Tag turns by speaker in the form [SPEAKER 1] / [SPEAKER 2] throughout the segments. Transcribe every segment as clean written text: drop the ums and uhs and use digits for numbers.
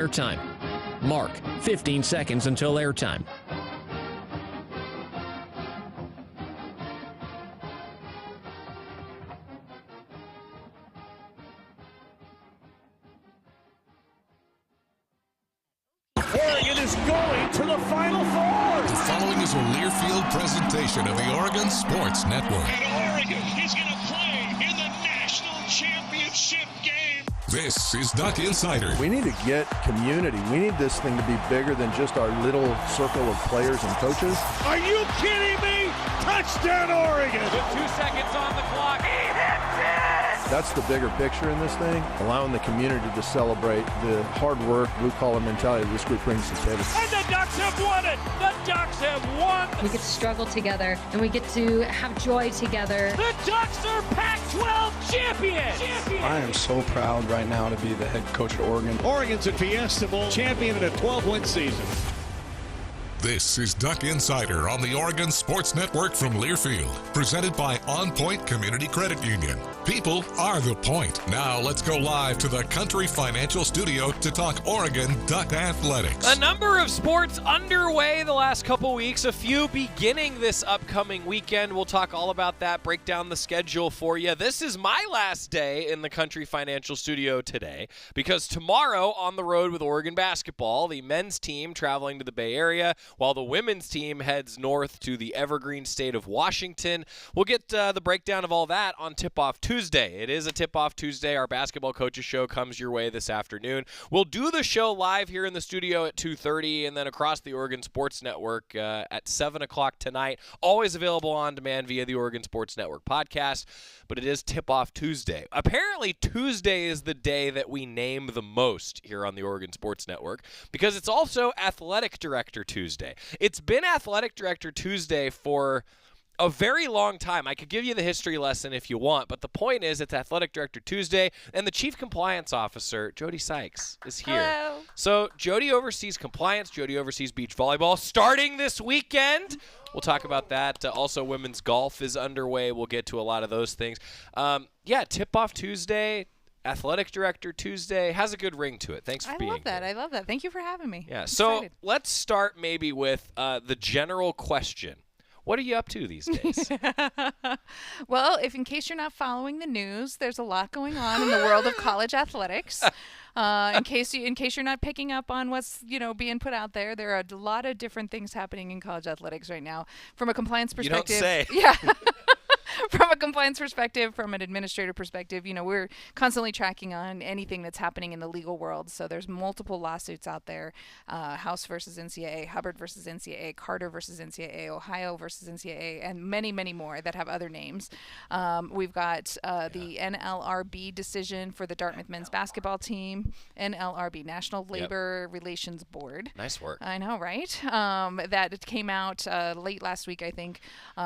[SPEAKER 1] Airtime. Mark, 15 seconds until airtime.
[SPEAKER 2] Oregon is going to the Final Four.
[SPEAKER 3] The following is a Learfield presentation of the Oregon Sports Network.
[SPEAKER 4] And Oregon is going to play in the national championship game.
[SPEAKER 3] This is Duck Insider.
[SPEAKER 5] We need to get community. We need this thing to be bigger than just our little circle of players and coaches.
[SPEAKER 2] Are you kidding me? Touchdown, Oregon.
[SPEAKER 6] With 2 seconds on the clock. He hits it!
[SPEAKER 5] That's the bigger picture in this thing, allowing the community to celebrate the hard work, blue-collar mentality this group brings to the table.
[SPEAKER 2] And the Ducks have won it. The Ducks have won.
[SPEAKER 7] We get to struggle together, and we get to have joy together.
[SPEAKER 2] The Ducks are Pac-12 champions.
[SPEAKER 8] I am so proud right now to be the head coach at Oregon.
[SPEAKER 2] Oregon's a Fiesta Bowl champion in a 12-win season.
[SPEAKER 3] This is Duck Insider on the Oregon Sports Network from Learfield, presented by OnPoint Community Credit Union. People are the point. Now let's go live to the Country Financial Studio to talk Oregon Duck Athletics.
[SPEAKER 6] A number of sports underway the last couple weeks, a few beginning this upcoming weekend. We'll talk all about that, break down the schedule for you. This is my last day in the Country Financial Studio today because tomorrow on the road with Oregon basketball, the men's team traveling to the Bay Area, while the women's team heads north to the evergreen state of Washington. We'll get the breakdown of all that on Tip-Off Tuesday. It is a Tip-Off Tuesday. Our Basketball Coaches Show comes your way this afternoon. We'll do the show live here in the studio at 2:30 and then across the Oregon Sports Network at 7 o'clock tonight. Always available on demand via the Oregon Sports Network podcast, but it is Tip-Off Tuesday. Apparently, Tuesday is the day that we name the most here on the Oregon Sports Network because it's also Athletic Director Tuesday. It's been Athletic Director Tuesday for a very long time. I could give you the history lesson if you want, but the point is it's Athletic Director Tuesday, and the Chief Compliance Officer, Jody Sykes, is here.
[SPEAKER 9] Hello.
[SPEAKER 6] So Jody oversees compliance. Jody oversees beach volleyball starting this weekend. We'll talk about that. Also, women's golf is underway. We'll get to a lot of those things. Tip-Off Tuesday, Athletic Director Tuesday has a good ring to it. Thanks for being here.
[SPEAKER 9] I love that. Thank you for having me.
[SPEAKER 6] Yeah,
[SPEAKER 9] I'm
[SPEAKER 6] so
[SPEAKER 9] excited.
[SPEAKER 6] let's start maybe with the general question. What are you up to these days?
[SPEAKER 9] Well, in case you're not following the news, there's a lot going on in the world of college athletics. In case you're not picking up on what's being put out there, there are a lot of different things happening in college athletics right now. From a compliance perspective,
[SPEAKER 6] You don't say.
[SPEAKER 9] Yeah. From a compliance perspective, from an administrator perspective, we're constantly tracking on anything that's happening in the legal world. So there's multiple lawsuits out there, House versus NCAA, Hubbard versus NCAA, Carter versus NCAA, Ohio versus NCAA, and many, many more that have other names. We've got the NLRB decision for the Dartmouth men's basketball team, NLRB, National Labor Relations Board.
[SPEAKER 6] Nice work.
[SPEAKER 9] I know, right? That came out late last week, I think,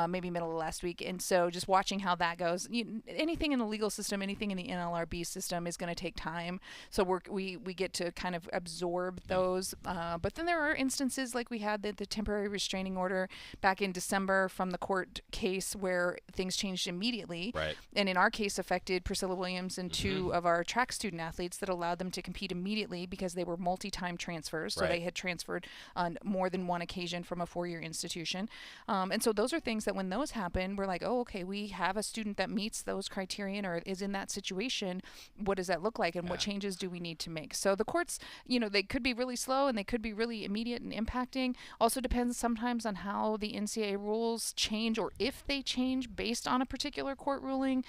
[SPEAKER 9] maybe middle of last week. And so just watching how that goes. Anything in the legal system, anything in the NLRB system is going to take time. So we get to kind of absorb those. But then there are instances like we had the temporary restraining order back in December from the court case where things changed immediately.
[SPEAKER 6] Right.
[SPEAKER 9] And in our case affected Priscilla Williams and two of our track student athletes that allowed them to compete immediately because they were multi-time transfers. So they had transferred on more than one occasion from a four-year institution. And so those are things that when those happen, we're like, oh, okay, we have a student that meets those criterion or is in that situation. What does that look like, and what changes do we need to make? So the courts, they could be really slow and they could be really immediate and impacting. Also depends sometimes on how the NCAA rules change or if they change based on a particular court ruling.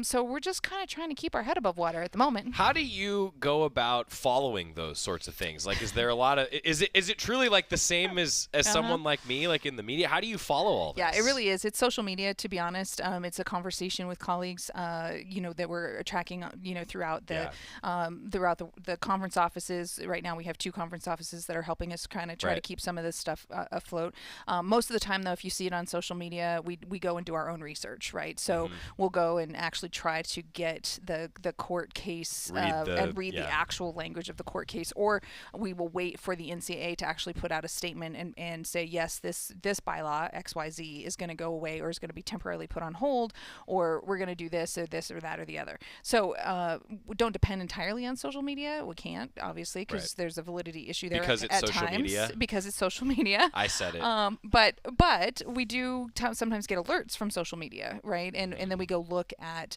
[SPEAKER 9] So we're just kind of trying to keep our head above water at the moment.
[SPEAKER 6] How do you go about following those sorts of things? Like, is there a lot of is it truly like the same as someone like me, like in the media? How do you follow all this?
[SPEAKER 9] Yeah, it really is. It's social media, to be honest. It's a conversation with colleagues, that we're tracking, throughout the conference offices. Right now, we have two conference offices that are helping us kind of try to keep some of this stuff afloat. Most of the time, though, if you see it on social media, we go and do our own research, right? So we'll go and actually try to get the court case and read the actual language of the court case, or we will wait for the NCAA to actually put out a statement and say, yes, this bylaw XYZ is going to go away or is going to be temporarily put put on hold, or we're going to do this or that or the other. So we don't depend entirely on social media. We can't, obviously, because there's a validity issue there
[SPEAKER 6] because it's
[SPEAKER 9] at
[SPEAKER 6] social
[SPEAKER 9] times.
[SPEAKER 6] media.
[SPEAKER 9] Because it's social media.
[SPEAKER 6] I said it.
[SPEAKER 9] But we do sometimes get alerts from social media, right? And then we go look at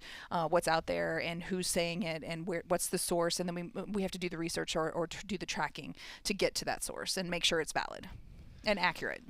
[SPEAKER 9] what's out there and who's saying it and what's the source, and then we have to do the research or to do the tracking to get to that source and make sure it's valid and accurate.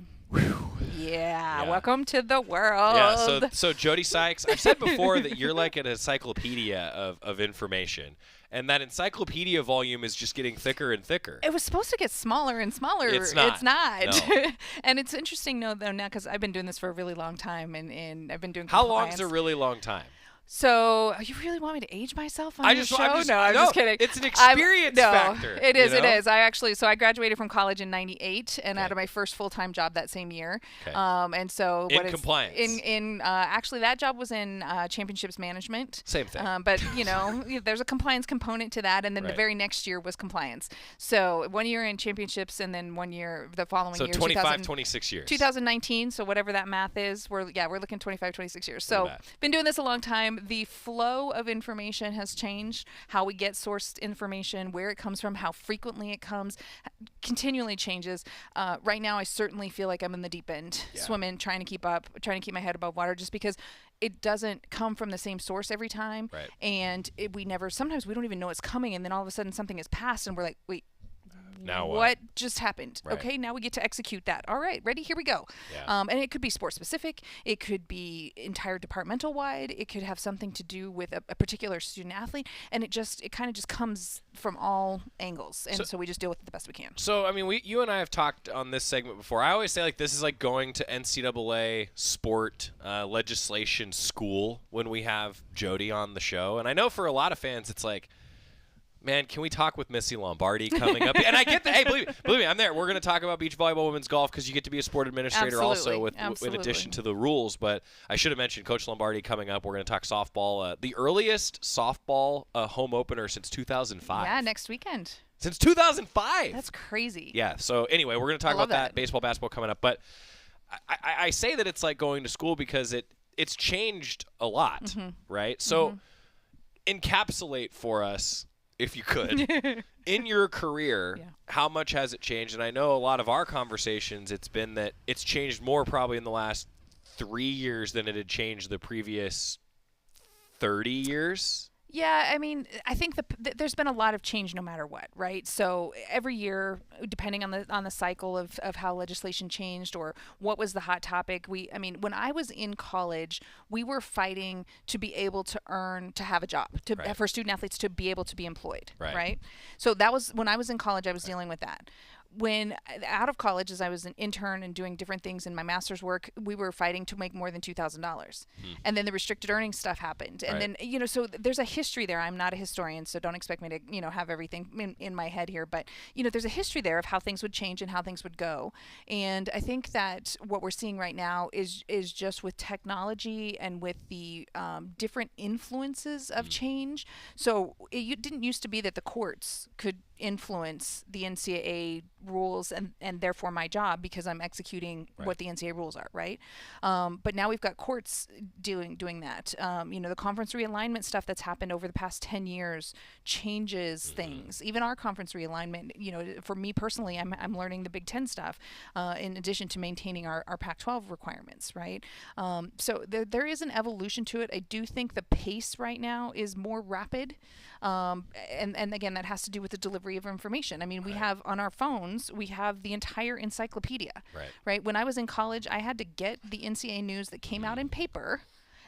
[SPEAKER 9] Yeah, welcome to the world.
[SPEAKER 6] Yeah, so Jody Sykes, I've said before that you're like an encyclopedia of information, and that encyclopedia volume is just getting thicker and thicker.
[SPEAKER 9] It was supposed to get smaller and smaller.
[SPEAKER 6] It's not.
[SPEAKER 9] No. And it's interesting, though, now, because I've been doing this for a really long time, and I've been doing compliance.
[SPEAKER 6] How long is a really long time?
[SPEAKER 9] So, you really want me to age myself on your show? I'm
[SPEAKER 6] no,
[SPEAKER 9] just kidding.
[SPEAKER 6] It's an experience factor.
[SPEAKER 9] It is.
[SPEAKER 6] You know?
[SPEAKER 9] It is. I graduated from college in '98 and out of my first full-time job that same year.
[SPEAKER 6] Okay.
[SPEAKER 9] And so
[SPEAKER 6] in compliance.
[SPEAKER 9] Actually, that job was in championships management.
[SPEAKER 6] Same thing.
[SPEAKER 9] But there's a compliance component to that, and then the very next year was compliance. So 1 year in championships, and then 1 year the following year.
[SPEAKER 6] 26 years.
[SPEAKER 9] 2019. So whatever that math is, we're looking 25, 26 years. So been doing this a long time. The flow of information has changed, how we get sourced information, where it comes from, how frequently it comes, continually changes. Right now, I certainly feel like I'm in the deep end, swimming, trying to keep up, trying to keep my head above water, just because it doesn't come from the same source every time.
[SPEAKER 6] Right.
[SPEAKER 9] And sometimes we don't even know it's coming, and then all of a sudden something is passed, and we're like, wait,
[SPEAKER 6] now
[SPEAKER 9] what just happened?
[SPEAKER 6] Right.
[SPEAKER 9] Okay, now we get to execute that. All right, ready? Here we go.
[SPEAKER 6] Yeah.
[SPEAKER 9] And it could be sport specific. It could be entire departmental wide. It could have something to do with a particular student athlete. And it kind of just comes from all angles. And so we just deal with it the best we can.
[SPEAKER 6] So, I mean, you and I have talked on this segment before. I always say, like, this is like going to NCAA sport legislation school when we have Jody on the show. And I know for a lot of fans, it's like, man, can we talk with Missy Lombardi coming up? And I get that. Hey, believe me, I'm there. We're going to talk about beach volleyball, women's golf, because you get to be a sport administrator also in addition to the rules. But I should have mentioned Coach Lombardi coming up. We're going to talk softball. The earliest softball home opener since 2005.
[SPEAKER 9] Yeah, next weekend.
[SPEAKER 6] Since 2005.
[SPEAKER 9] That's crazy.
[SPEAKER 6] Yeah. So anyway, we're going to talk about that. Baseball, basketball coming up. But I say that it's like going to school because it's changed a lot, right? So encapsulate for us, if you could, in your career, how much has it changed? And I know a lot of our conversations, it's been that it's changed more probably in the last 3 years than it had changed the previous 30 years.
[SPEAKER 9] Yeah, I mean, I think there's been a lot of change no matter what, right? So every year, depending on the cycle of how legislation changed or what was the hot topic, when I was in college, we were fighting to be able to have a job, for student athletes to be able to be employed, right? So that was, when I was in college, I was dealing with that. When out of college, as I was an intern and doing different things in my master's work, we were fighting to make more than $2,000. And then the restricted earnings stuff happened. And then, so there's a history there. I'm not a historian, so don't expect me to, have everything in my head here. But, there's a history there of how things would change and how things would go. And I think that what we're seeing right now is just with technology and with the different influences of change. So it didn't used to be that the courts could influence the NCAA rules and therefore my job, because I'm executing what the NCAA rules are, right? But now we've got courts doing that. The conference realignment stuff that's happened over the past 10 years changes things. Even our conference realignment, for me personally, I'm learning the Big Ten stuff in addition to maintaining our Pac-12 requirements, right? So there is an evolution to it. I do think the pace right now is more rapid. And again, that has to do with the delivery of information. I mean, we have on our phones, we have the entire encyclopedia, right? When I was in college, I had to get the NCAA news that came out in paper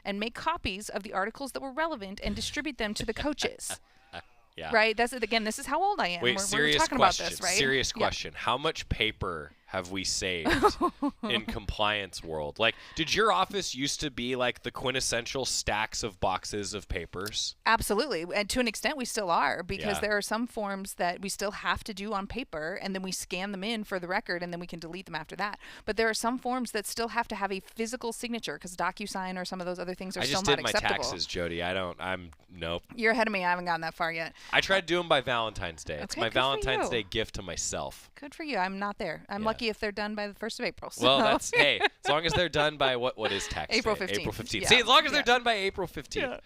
[SPEAKER 9] and make copies of the articles that were relevant and distribute them to the coaches. Right? That's it. Again, this is how old I am.
[SPEAKER 6] Wait,
[SPEAKER 9] we're talking about this, right?
[SPEAKER 6] Serious question. How much paper have we saved in compliance world? Like, did your office used to be like the quintessential stacks of boxes of papers?
[SPEAKER 9] Absolutely. And to an extent, we still are, because there are some forms that we still have to do on paper, and then we scan them in for the record, and then we can delete them after that. But there are some forms that still have to have a physical signature, because DocuSign or some of those other things are still not acceptable.
[SPEAKER 6] I just did my taxes, Jody. Nope.
[SPEAKER 9] You're ahead of me. I haven't gotten that far yet.
[SPEAKER 6] I tried to do them by Valentine's Day. It's my Valentine's Day gift to myself.
[SPEAKER 9] Good for you. I'm not there. I'm lucky if they're done by the 1st of April. So.
[SPEAKER 6] Well, hey, As long as they're done by what is tax
[SPEAKER 9] April
[SPEAKER 6] day?
[SPEAKER 9] 15th.
[SPEAKER 6] April 15th.
[SPEAKER 9] Yeah.
[SPEAKER 6] See, as long as they're done by April 15th.
[SPEAKER 9] Yeah.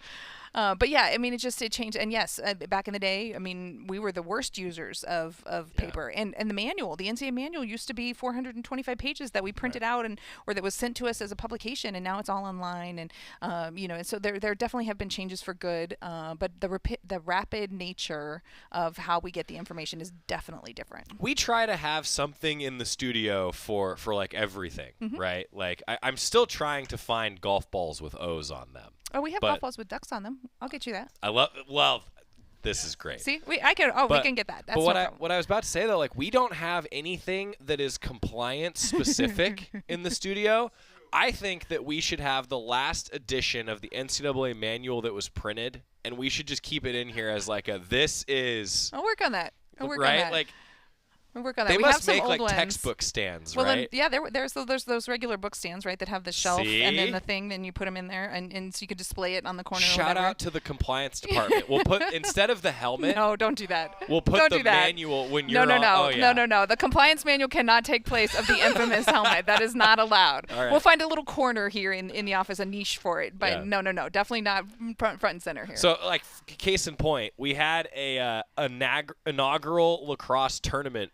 [SPEAKER 9] But yeah, I mean, it changed. And yes, back in the day, I mean, we were the worst users of paper. And the manual, the NCAA manual used to be 425 pages that we printed out or that was sent to us as a publication. And now it's all online. And, and so there definitely have been changes for good. But the rapid nature of how we get the information is definitely different.
[SPEAKER 6] We try to have something in the studio for like everything, right? Like I'm still trying to find golf balls with O's on them.
[SPEAKER 9] Oh, we have golf balls with ducks on them. I'll get you that.
[SPEAKER 6] This is great.
[SPEAKER 9] See, we can get that. That's
[SPEAKER 6] but what I was about to say though, like we don't have anything that is compliance specific in the studio. I think that we should have the last edition of the NCAA manual that was printed, and we should just keep it in here as like this is.
[SPEAKER 9] I'll work on that.
[SPEAKER 6] Right, like.
[SPEAKER 9] We'll work on that.
[SPEAKER 6] They
[SPEAKER 9] we
[SPEAKER 6] must
[SPEAKER 9] have some
[SPEAKER 6] make
[SPEAKER 9] old
[SPEAKER 6] like
[SPEAKER 9] ones.
[SPEAKER 6] textbook stands,
[SPEAKER 9] well,
[SPEAKER 6] right?
[SPEAKER 9] Then, yeah, there's those regular book stands, right, that have the shelf and then the thing, then you put them in there, and so you could display it on the corner.
[SPEAKER 6] Shout out to the compliance department. We'll put instead of the helmet.
[SPEAKER 9] No, don't do that.
[SPEAKER 6] We'll put the manual when you're
[SPEAKER 9] No. The compliance manual cannot take place of the infamous helmet. That is not allowed.
[SPEAKER 6] All right.
[SPEAKER 9] We'll find a little corner here in the office, a niche for it, but no, definitely not front and center here.
[SPEAKER 6] So, like, case in point, we had a inaugural lacrosse tournament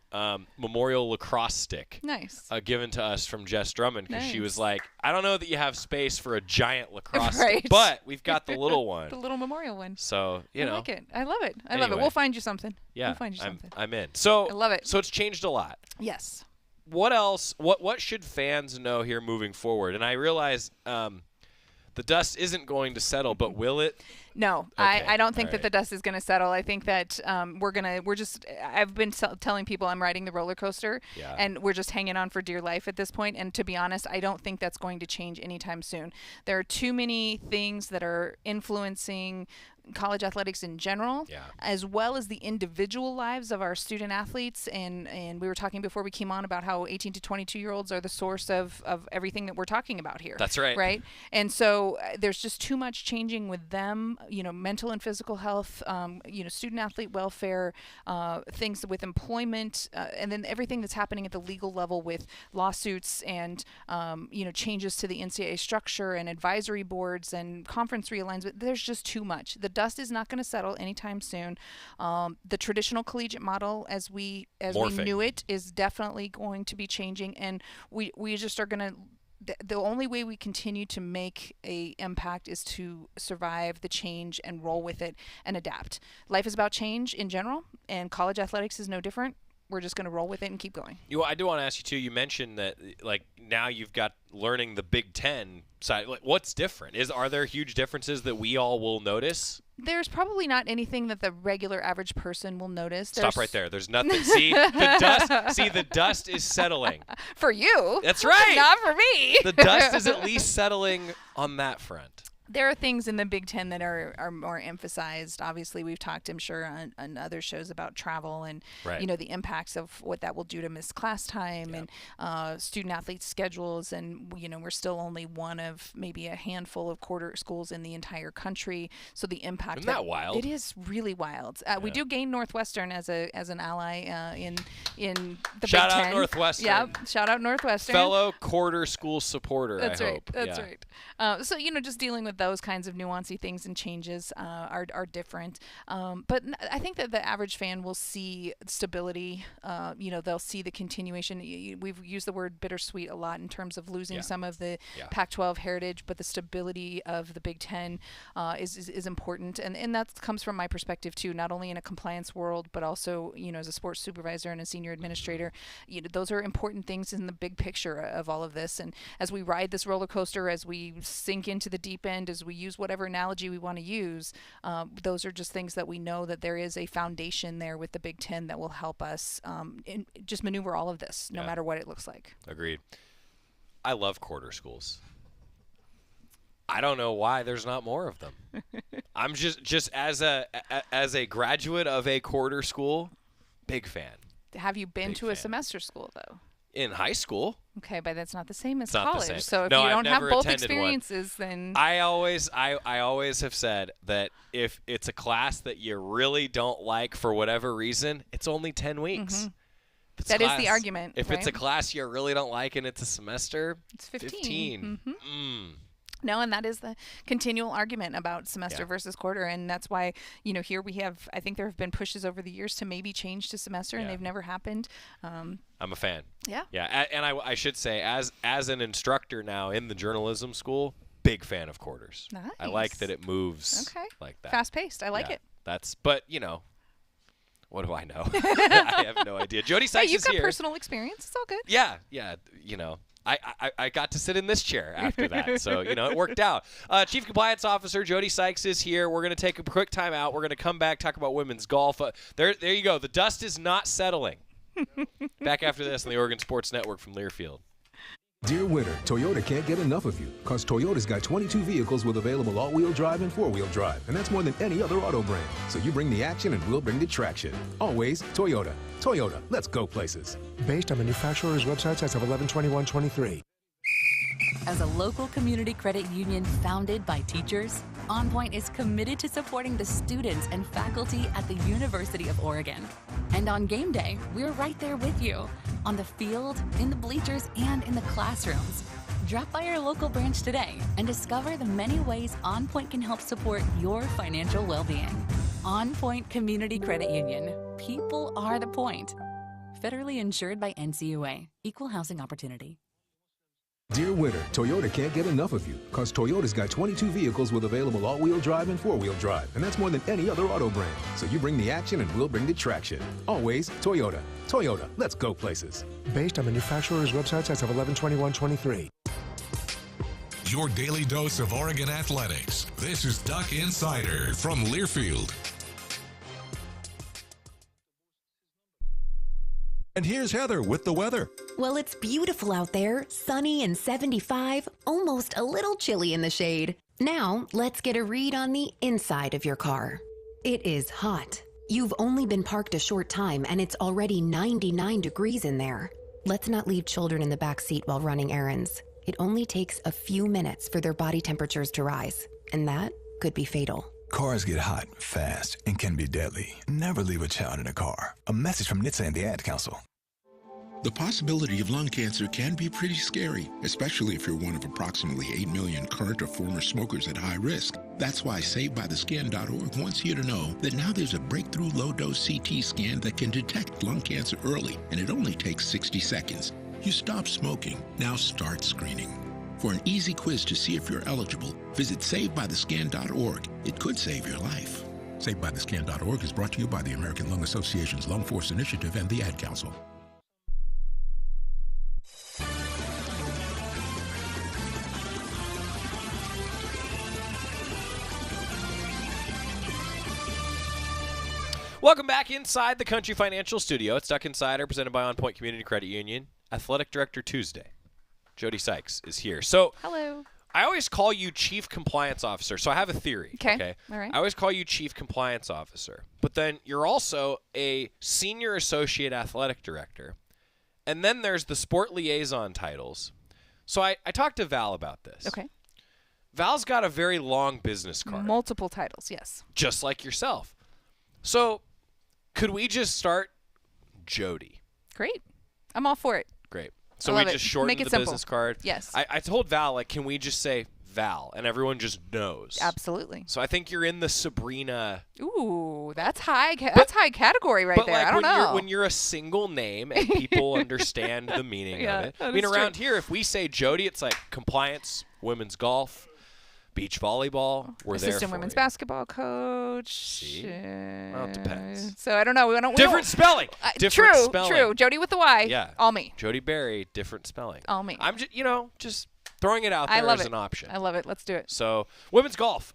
[SPEAKER 6] memorial lacrosse stick.
[SPEAKER 9] Nice.
[SPEAKER 6] Given to us from Jess Drummond because she
[SPEAKER 9] Nice.
[SPEAKER 6] was like, I don't know that you have space for a giant lacrosse
[SPEAKER 9] Right.
[SPEAKER 6] stick, but we've got the little one.
[SPEAKER 9] The little memorial one.
[SPEAKER 6] So, I
[SPEAKER 9] like it. I love it.
[SPEAKER 6] Anyway.
[SPEAKER 9] We'll find you something.
[SPEAKER 6] Yeah,
[SPEAKER 9] We'll find you something.
[SPEAKER 6] I'm in. So
[SPEAKER 9] I love it.
[SPEAKER 6] So it's changed a lot.
[SPEAKER 9] Yes.
[SPEAKER 6] What else? What should fans know here moving forward? And I realize the dust isn't going to settle, but will it?
[SPEAKER 9] No,
[SPEAKER 6] Okay.
[SPEAKER 9] I don't think
[SPEAKER 6] All
[SPEAKER 9] that the dust is going to settle. I think that I've been telling people I'm riding the roller coaster and we're just hanging on for dear life at this point. And to be honest, I don't think that's going to change anytime soon. There are too many things that are influencing college athletics in general, as well as the individual lives of our student athletes. And we were talking before we came on about how 18 to 22-year-olds are the source of everything that we're talking about here.
[SPEAKER 6] That's right.
[SPEAKER 9] Right? And so there's just too much changing with them, mental and physical health, student athlete welfare, things with employment, and then everything that's happening at the legal level with lawsuits and, changes to the NCAA structure and advisory boards and conference realignments. There's just too much. The dust is not going to settle anytime soon. The traditional collegiate model as we knew it is definitely going to be changing, and we just are going to the only way we continue to make a impact is to survive the change and roll with it and adapt. Life is about change in general, and college athletics is no different. We're just going to roll with it and keep going.
[SPEAKER 6] I do want to ask you too. You mentioned that like now you've got learning the Big Ten side. Like, what's different? Are there huge differences that we all will notice?
[SPEAKER 9] There's probably not anything that the regular average person will notice.
[SPEAKER 6] Stop right there. There's nothing. See the dust is settling.
[SPEAKER 9] For you.
[SPEAKER 6] That's right.
[SPEAKER 9] Not for me.
[SPEAKER 6] The dust is at least settling on that front.
[SPEAKER 9] There are things in the Big Ten that are more emphasized. Obviously, we've talked, I'm sure, on other shows about travel and the impacts of what that will do to missed class time and student athlete schedules. And we're still only one of maybe a handful of quarter schools in the entire country. So the impact.
[SPEAKER 6] Isn't that wild?
[SPEAKER 9] It is really wild. We do gain Northwestern as an ally in the Big Ten.
[SPEAKER 6] Shout out Northwestern.
[SPEAKER 9] Yep. Shout out Northwestern.
[SPEAKER 6] Fellow quarter school supporter.
[SPEAKER 9] That's
[SPEAKER 6] I
[SPEAKER 9] right.
[SPEAKER 6] hope.
[SPEAKER 9] That's right. So just dealing with those kinds of nuancy things and changes are different. But I think that the average fan will see stability. They'll see the continuation. We've used the word bittersweet a lot in terms of losing some of the Pac-12 heritage, but the stability of the Big Ten is important. And that comes from my perspective too, not only in a compliance world, but also, as a sports supervisor and a senior administrator. Those are important things in the big picture of all of this. And as we ride this roller coaster, as we sink into the deep end, as we use whatever analogy we want to use, those are just things that we know that there is a foundation there with the Big Ten that will help us just maneuver all of this, no matter what it looks like.
[SPEAKER 6] Agreed. I love quarter schools. I don't know why there's not more of them. I'm just as a graduate of a quarter school, big fan.
[SPEAKER 9] Have you been to a semester school though?
[SPEAKER 6] In high school.
[SPEAKER 9] Okay, but that's not the same as
[SPEAKER 6] It's not the
[SPEAKER 9] college.
[SPEAKER 6] same.
[SPEAKER 9] So if
[SPEAKER 6] No,
[SPEAKER 9] you
[SPEAKER 6] I've
[SPEAKER 9] don't have
[SPEAKER 6] never
[SPEAKER 9] both
[SPEAKER 6] attended one.
[SPEAKER 9] experiences, then
[SPEAKER 6] I always have said that if it's a class that you really don't like for whatever reason, it's only 10 weeks.
[SPEAKER 9] That is the argument.
[SPEAKER 6] If
[SPEAKER 9] right?
[SPEAKER 6] it's a class you really don't like and it's a semester,
[SPEAKER 9] it's 15.
[SPEAKER 6] Mm.
[SPEAKER 9] No, and that is the continual argument about semester versus quarter. And that's why, here we have, I think there have been pushes over the years to maybe change to semester, and they've never happened.
[SPEAKER 6] I'm a fan.
[SPEAKER 9] Yeah.
[SPEAKER 6] Yeah. And I should say, as an instructor now in the journalism school, big fan of quarters.
[SPEAKER 9] Nice.
[SPEAKER 6] I like that it moves like that.
[SPEAKER 9] Fast paced. I like it.
[SPEAKER 6] But, what do I know? I have no idea. Jody Sykes is here.
[SPEAKER 9] You've got personal experience. It's all good.
[SPEAKER 6] Yeah. I got to sit in this chair after that, so it worked out. Chief Compliance Officer Jody Sykes is here. We're going to take a quick time out. We're going to come back, talk about women's golf. There you go. The dust is not settling. Back after this on the Oregon Sports Network from Learfield.
[SPEAKER 10] Dear winter, Toyota can't get enough of you, because Toyota's got 22 vehicles with available all-wheel drive and four-wheel drive, and that's more than any other auto brand. So you bring the action and we'll bring the traction. Always Toyota. Toyota, let's go places.
[SPEAKER 11] Based on manufacturer's websites as of 11/21/23.
[SPEAKER 12] As a local community credit union founded by teachers, OnPoint is committed to supporting the students and faculty at the University of Oregon. And on game day, we're right there with you, on the field, in the bleachers, and in the classrooms. Drop by our local branch today and discover the many ways OnPoint can help support your financial well-being. OnPoint Community Credit Union. People are the point. Federally insured by NCUA. Equal housing opportunity.
[SPEAKER 10] Dear winter, Toyota can't get enough of you, because Toyota's got 22 vehicles with available all-wheel drive and four-wheel drive, and that's more than any other auto brand. So you bring the action and we'll bring the traction. Always Toyota. Toyota, let's go places.
[SPEAKER 11] Based on manufacturer's websites as of 11/21/23.
[SPEAKER 3] Your daily dose of Oregon athletics. This is Duck Insider from Learfield.
[SPEAKER 13] And here's Heather with the weather.
[SPEAKER 14] Well, it's beautiful out there, sunny and 75, almost a little chilly in the shade. Now, let's get a read on the inside of your car. It is hot. You've only been parked a short time and it's already 99 degrees in there. Let's not leave children in the back seat while running errands. It only takes a few minutes for their body temperatures to rise, and that could be fatal.
[SPEAKER 15] Cars get hot fast and can be deadly. Never leave a child in a car. A message from NHTSA and the Ad Council.
[SPEAKER 16] The possibility of lung cancer can be pretty scary, especially if you're one of approximately 8 million current or former smokers at high risk. That's why SaveByTheScan.org wants you to know that now there's a breakthrough low-dose CT scan that can detect lung cancer early, and it only takes 60 seconds. You stop smoking, now start screening. For an easy quiz to see if you're eligible, visit SaveByTheScan.org. It could save your life. SaveByTheScan.org is brought to you by the American Lung Association's Lung Force Initiative and the Ad Council.
[SPEAKER 6] Welcome back inside the Country Financial Studio. It's Duck Insider, presented by OnPoint Community Credit Union. Athletic Director Tuesday. Jody Sykes is here. So,
[SPEAKER 9] hello.
[SPEAKER 6] I always call you Chief Compliance Officer. So I have a theory.
[SPEAKER 9] Okay. All right.
[SPEAKER 6] I always call you Chief Compliance Officer. But then you're also a Senior Associate Athletic Director. And then there's the Sport Liaison titles. So I talked to Val about this.
[SPEAKER 9] Okay.
[SPEAKER 6] Val's got a very long business card.
[SPEAKER 9] Multiple titles, yes.
[SPEAKER 6] Just like yourself. So could we just start Jody?
[SPEAKER 9] Great. I'm all for it.
[SPEAKER 6] Great. So we just shortened the business card.
[SPEAKER 9] Yes.
[SPEAKER 6] I told Val, can we just say Val, and everyone just knows?
[SPEAKER 9] Absolutely.
[SPEAKER 6] So I think you're in the Sabrina.
[SPEAKER 9] Ooh, that's high. That's high category right there. I don't know.
[SPEAKER 6] When you're a single name and people understand the meaning of it. I mean, around here, if we say Jody, it's like compliance, women's golf, beach volleyball. We're there.
[SPEAKER 9] Assistant women's basketball coach.
[SPEAKER 6] See? Well, it depends.
[SPEAKER 9] So I don't know. We don't.
[SPEAKER 6] Different spelling. Different spelling.
[SPEAKER 9] True. Jody with the Y.
[SPEAKER 6] Yeah.
[SPEAKER 9] All me.
[SPEAKER 6] Jody Berry, different spelling.
[SPEAKER 9] All me.
[SPEAKER 6] I'm just throwing it out there as an option.
[SPEAKER 9] I love it. Let's do it.
[SPEAKER 6] So women's golf.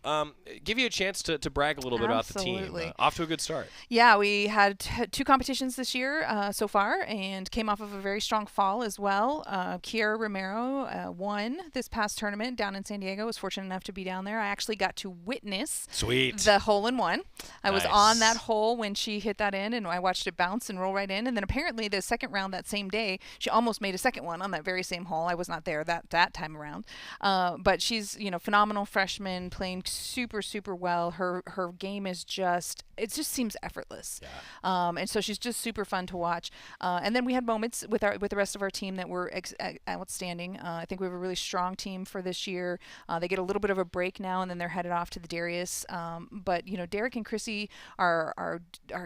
[SPEAKER 6] Give you a chance to brag a little bit about the team. Off to a good start.
[SPEAKER 9] Yeah, we had 2 competitions this year so far, and came off of a very strong fall as well. Kiera Romero won this past tournament down in San Diego. Was fortunate enough to be down there. I actually got to witness the hole-in-one. I was on that hole when she hit that in, and I watched it bounce and roll right in. And then apparently the second round that same day, she almost made a second one on that very same hole. I was not there that time. time around. But she's, phenomenal freshman, playing super, super well. Her game is it just seems effortless. Yeah. And so she's just super fun to watch. And then we had moments with the rest of our team that were outstanding. I think we have a really strong team for this year. They get a little bit of a break now, and then they're headed off to the Darius. But Derek and Chrissy are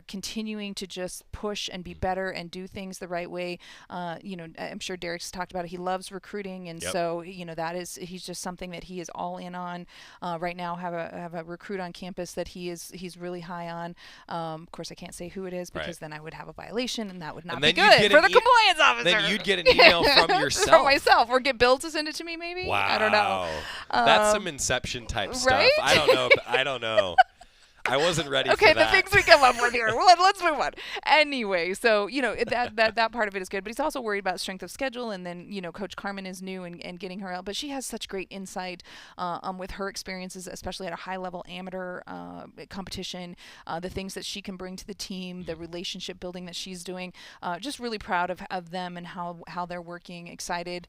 [SPEAKER 9] continuing to just push and be better and do things the right way. I'm sure Derek's talked about it. He loves recruiting, and so he's just something that he is all in on. Right now, have a recruit on campus that he's really high on. Of course, I can't say who it is because then I would have a violation, and that would not be good for the compliance officer.
[SPEAKER 6] Then you'd get an email from yourself.
[SPEAKER 9] From myself, or get Bill to send it to me, maybe.
[SPEAKER 6] Wow.
[SPEAKER 9] I don't know.
[SPEAKER 6] That's some Inception type stuff.
[SPEAKER 9] Right?
[SPEAKER 6] I don't know. I wasn't ready for that.
[SPEAKER 9] Okay, the things we come up with here. Let's move on. Anyway, so, that part of it is good. But he's also worried about strength of schedule. And then, Coach Carmen is new and getting her out. But she has such great insight with her experiences, especially at a high-level amateur competition, the things that she can bring to the team, the relationship building that she's doing. Just really proud of them and how they're working, excited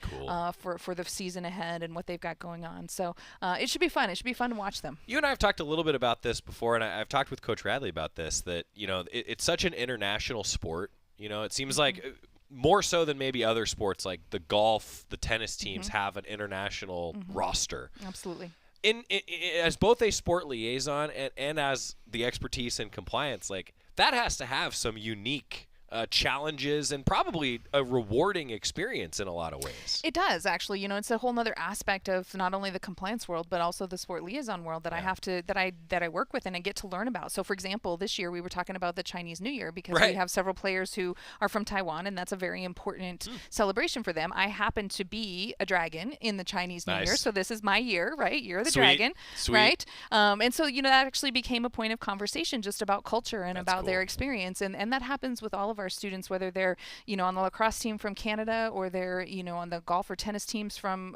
[SPEAKER 9] for the season ahead and what they've got going on. So it should be fun. It should be fun to watch them.
[SPEAKER 6] You and I have talked a little bit about this before, and I've talked with Coach Radley about this, that, it's such an international sport. It seems like more so than maybe other sports, like the golf, the tennis teams have an international roster.
[SPEAKER 9] Absolutely.
[SPEAKER 6] As both a sport liaison and as the expertise in compliance, like that has to have some unique challenges and probably a rewarding experience in a lot of ways.
[SPEAKER 9] It does, actually. It's a whole nother aspect of not only the compliance world, but also the sport liaison world that I have to that I work with and I get to learn about. So, for example, this year we were talking about the Chinese New Year because we have several players who are from Taiwan, and that's a very important celebration for them. I happen to be a dragon in the Chinese New Year, so this is my year, right? You're the dragon, right? And so that actually became a point of conversation just about culture and about their experience, and that happens with all of our students, whether they're on the lacrosse team from Canada or they're on the golf or tennis teams from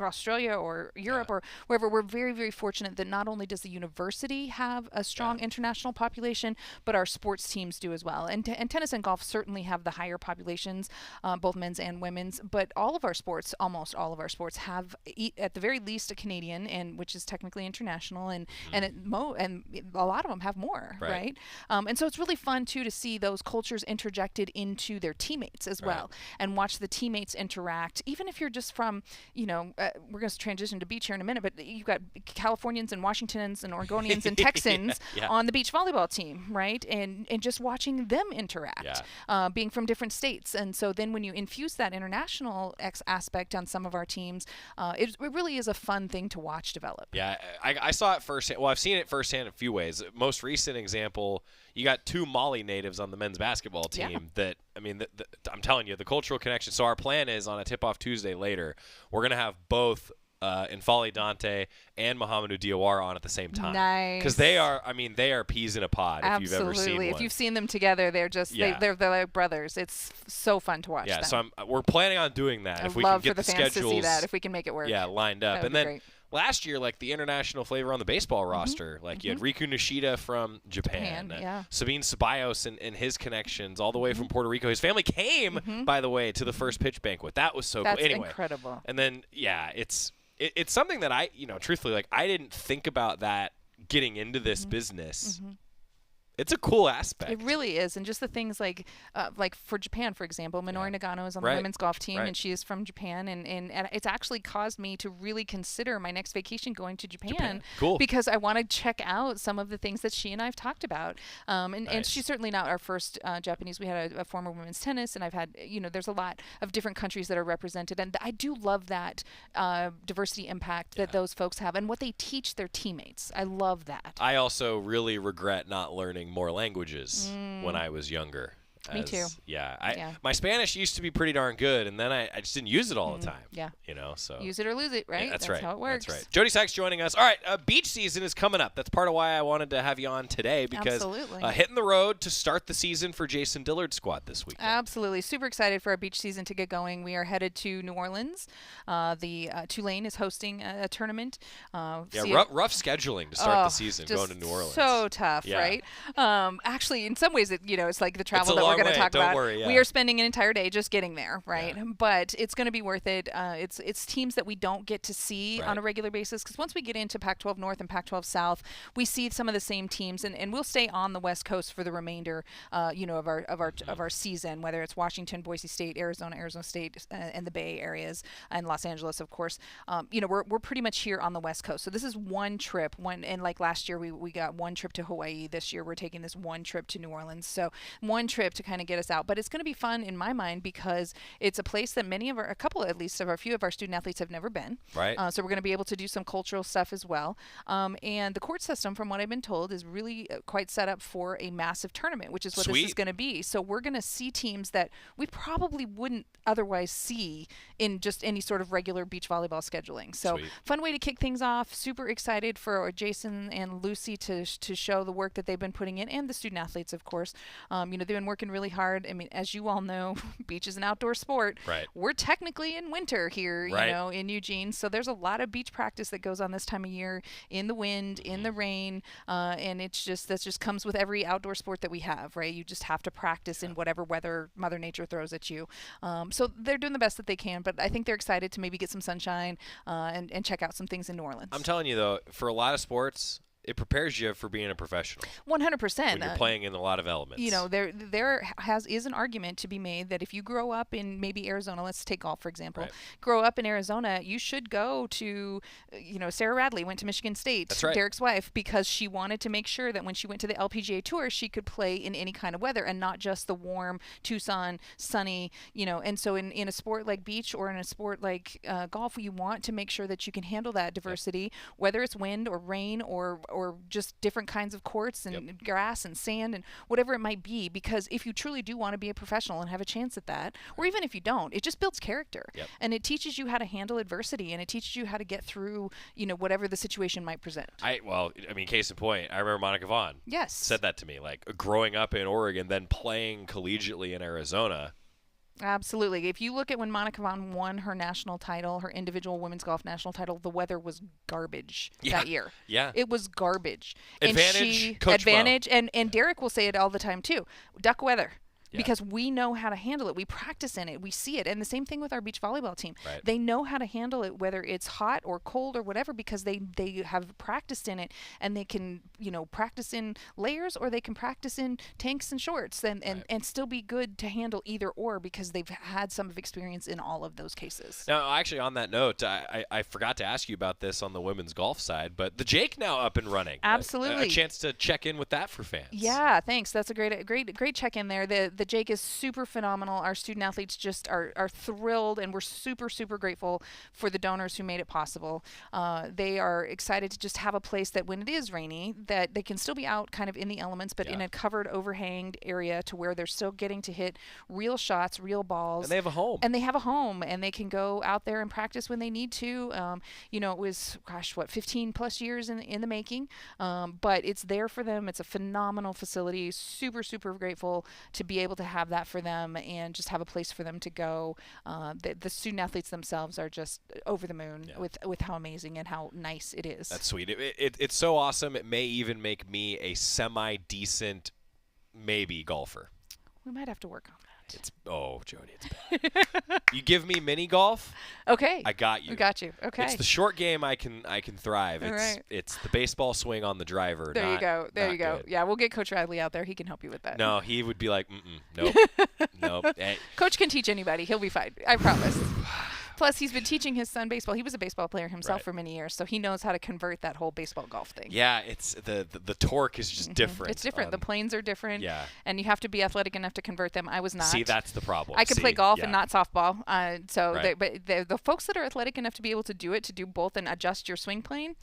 [SPEAKER 9] Australia or Europe or wherever. We're very, very fortunate that not only does the university have a strong international population, but our sports teams do as well. And tennis and golf certainly have the higher populations, both men's and women's. But all of our sports, almost all of our sports, have at the very least a Canadian, and which is technically international, and a lot of them have more, right? And so it's really fun too to see those cultures interjected into their teammates as well, and watch the teammates interact. Even if you're just from, we're going to transition to beach here in a minute, but you've got Californians and Washingtons and Oregonians and Texans on the beach volleyball team, right? And just watching them interact, being from different states. And so then when you infuse that international aspect on some of our teams, it really is a fun thing to watch develop.
[SPEAKER 6] Yeah, I saw it firsthand. Well, I've seen it firsthand in a few ways. Most recent example, you got two Mali natives on the men's basketball team that, I'm telling you, the cultural connection. So our plan is on a tip-off Tuesday later, we're going to have both N'Faly Dante and Mohamedou Diawara on at the same time.
[SPEAKER 9] Nice.
[SPEAKER 6] Because they are peas in a pod.
[SPEAKER 9] Absolutely.
[SPEAKER 6] If you've ever seen one.
[SPEAKER 9] If you've seen them together, they're just they're like brothers. It's so fun to watch them.
[SPEAKER 6] So we're planning on doing that.
[SPEAKER 9] I'd
[SPEAKER 6] if we
[SPEAKER 9] love
[SPEAKER 6] can get
[SPEAKER 9] for the fans
[SPEAKER 6] schedules,
[SPEAKER 9] to see that, if we can make it work.
[SPEAKER 6] Yeah, lined up.
[SPEAKER 9] That would be great.
[SPEAKER 6] Last year, like the international flavor on the baseball roster, like you had Riku Nishida from Japan, Sabine Ceballos and his connections all the way from Puerto Rico. His family came, by the way, to the first pitch banquet. That was so cool. Anyway,
[SPEAKER 9] incredible.
[SPEAKER 6] And then, it's something that I, truthfully, like I didn't think about that getting into this business. It's a cool aspect.
[SPEAKER 9] It really is. And just the things like for Japan, for example, Minori Nagano is on the women's golf team, and she is from Japan. And it's actually caused me to really consider my next vacation going to Japan.
[SPEAKER 6] Cool.
[SPEAKER 9] Because I want to check out some of the things that she and I have talked about. And she's certainly not our first Japanese. We had a former women's tennis, and I've had, there's a lot of different countries that are represented. And I do love that diversity impact that those folks have and what they teach their teammates. I love that.
[SPEAKER 6] I also really regret not learning more languages when I was younger.
[SPEAKER 9] Me too.
[SPEAKER 6] Yeah. My Spanish used to be pretty darn good, and then I just didn't use it all the time.
[SPEAKER 9] Yeah.
[SPEAKER 6] So.
[SPEAKER 9] Use it or lose it, right?
[SPEAKER 6] Yeah, that's
[SPEAKER 9] right. How it works.
[SPEAKER 6] That's right. Jody Sykes joining us. All right, beach season is coming up. That's part of why I wanted to have you on today, because hitting the road to start the season for Jason Dillard's squad this week.
[SPEAKER 9] Absolutely. Super excited for our beach season to get going. We are headed to New Orleans. The Tulane is hosting a tournament.
[SPEAKER 6] Rough scheduling to start the season going to New Orleans.
[SPEAKER 9] So tough, right? Actually, in some ways, it's like the travel that we're going to talk about.
[SPEAKER 6] Worry, yeah.
[SPEAKER 9] We are spending an entire day just getting there, right? Yeah. But it's going to be worth it. It's teams that we don't get to see on a regular basis, because once we get into Pac-12 North and Pac-12 South, we see some of the same teams, and we'll stay on the West Coast for the remainder, of our season, whether it's Washington, Boise State, Arizona State, and the Bay areas, and Los Angeles, of course. We're pretty much here on the West Coast. So this is one trip. And like last year, we got one trip to Hawaii. This year, we're taking this one trip to New Orleans. So one trip to kind of get us out. But it's going to be fun in my mind, because it's a place that a few of our student athletes have never been.
[SPEAKER 6] Right.
[SPEAKER 9] So we're going to be able to do some cultural stuff as well. And the court system, from what I've been told, is really quite set up for a massive tournament, which is what this is going to be. So we're going to see teams that we probably wouldn't otherwise see in just any sort of regular beach volleyball scheduling. So fun way to kick things off. Super excited for Jason and Lucy to show the work that they've been putting in, and the student athletes, of course. They've been working really hard. I mean, as you all know, beach is an outdoor sport.
[SPEAKER 6] Right.
[SPEAKER 9] We're technically in winter here, in Eugene. So there's a lot of beach practice that goes on this time of year, in the wind, in the rain, and that just comes with every outdoor sport that we have, right? You just have to practice in whatever weather Mother Nature throws at you. So they're doing the best that they can, but I think they're excited to maybe get some sunshine and check out some things in New Orleans.
[SPEAKER 6] I'm telling you, though, for a lot of sports, it prepares you for being a professional.
[SPEAKER 9] 100%.
[SPEAKER 6] When you're playing in a lot of elements.
[SPEAKER 9] There is an argument to be made that if you grow up in maybe Arizona, let's take golf, for example.
[SPEAKER 6] Right.
[SPEAKER 9] Grow up in Arizona, you should go to, Sarah Radley went to Michigan State.
[SPEAKER 6] That's right.
[SPEAKER 9] Derek's wife, because she wanted to make sure that when she went to the LPGA Tour, she could play in any kind of weather and not just the warm Tucson, sunny, And so in a sport like beach or in a sport like golf, you want to make sure that you can handle that diversity, whether it's wind or rain or just different kinds of courts and grass and sand and whatever it might be, because if you truly do want to be a professional and have a chance at that, or even if you don't, it just builds character. And it teaches you how to handle adversity, and it teaches you how to get through, whatever the situation might present.
[SPEAKER 6] Case in point, I remember Monica Vaughn said that to me, like growing up in Oregon, then playing collegiately in Arizona.
[SPEAKER 9] Absolutely. If you look at when Monica Vaughn won her national title, her individual women's golf national title, the weather was garbage that year.
[SPEAKER 6] Yeah.
[SPEAKER 9] It was garbage.
[SPEAKER 6] Advantage.
[SPEAKER 9] And Derek will say it all the time too. Duck weather. Because we know how to handle it. We practice in it. We see it. And the same thing with our beach volleyball team.
[SPEAKER 6] Right.
[SPEAKER 9] They know how to handle it, whether it's hot or cold or whatever, because they have practiced in it, and they can, practice in layers, or they can practice in tanks and shorts and still be good to handle either or, because they've had some experience in all of those cases.
[SPEAKER 6] Now, actually, on that note, I forgot to ask you about this on the women's golf side, but the Jake now up and running.
[SPEAKER 9] Absolutely.
[SPEAKER 6] A chance to check in with that for fans.
[SPEAKER 9] Yeah, thanks. That's a great check in there. The Jake is super phenomenal. Our student athletes just are thrilled, and we're super, super grateful for the donors who made it possible. They are excited to just have a place that when it is rainy, that they can still be out kind of in the elements, but in a covered, overhanged area, to where they're still getting to hit real shots, real balls.
[SPEAKER 6] And they have a home.
[SPEAKER 9] And they can go out there and practice when they need to. It was, 15 plus years in the making. But it's there for them. It's a phenomenal facility. Super, super grateful to be able to have that for them and just have a place for them to go. The student athletes themselves are just over the moon with how amazing and how nice it is.
[SPEAKER 6] That's sweet. It's so awesome. It may even make me a semi-decent maybe golfer.
[SPEAKER 9] We might have to work on that.
[SPEAKER 6] Jody, it's bad. You give me mini golf.
[SPEAKER 9] Okay.
[SPEAKER 6] I got you.
[SPEAKER 9] We got you. Okay.
[SPEAKER 6] It's the short game I can thrive. It's the baseball swing on the driver.
[SPEAKER 9] There you go.
[SPEAKER 6] Good.
[SPEAKER 9] Yeah, we'll get Coach Radley out there. He can help you with that.
[SPEAKER 6] No, he would be like, nope. Nope. Hey.
[SPEAKER 9] Coach can teach anybody. He'll be fine. I promise. Plus, he's been teaching his son baseball. He was a baseball player himself for many years, so he knows how to convert that whole baseball golf thing.
[SPEAKER 6] Yeah, it's the torque is just different.
[SPEAKER 9] It's different. The planes are different.
[SPEAKER 6] Yeah.
[SPEAKER 9] And you have to be athletic enough to convert them. I was not.
[SPEAKER 6] See, that's the problem.
[SPEAKER 9] I could play golf and not softball. But the folks that are athletic enough to be able to do it, to do both and adjust your swing plane,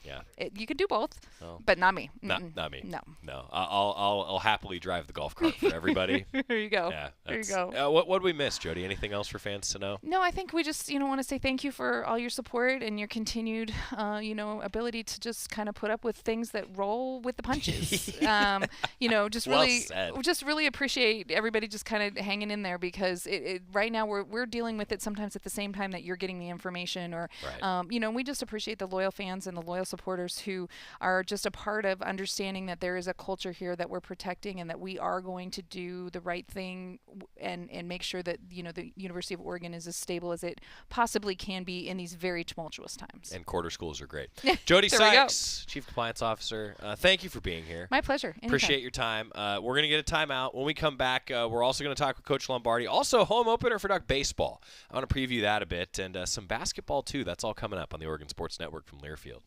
[SPEAKER 9] you could do both, but not me.
[SPEAKER 6] Not me.
[SPEAKER 9] No.
[SPEAKER 6] I'll happily drive the golf cart for everybody.
[SPEAKER 9] There you go.
[SPEAKER 6] Yeah.
[SPEAKER 9] There you go.
[SPEAKER 6] What did we miss, Jody? Anything else for fans to know?
[SPEAKER 9] No, I think we just want want to say thank you for all your support and your continued, ability to just kind of put up with things that roll with the punches. Just really appreciate everybody just kind of hanging in there, because right now we're dealing with it sometimes at the same time that you're getting the information, or, we just appreciate the loyal fans and the loyal supporters who are just a part of understanding that there is a culture here that we're protecting, and that we are going to do the right thing and make sure that, the University of Oregon is as stable as it possibly can be in these very tumultuous times.
[SPEAKER 6] And quarter schools are great. Jody Sykes, Chief Compliance Officer, thank you for being here.
[SPEAKER 9] My pleasure. Anytime.
[SPEAKER 6] Appreciate your time. We're going to get a timeout. When we come back, we're also going to talk with Coach Lombardi. Also, home opener for Duck Baseball. I want to preview that a bit, and some basketball, too. That's all coming up on the Oregon Sports Network from Learfield.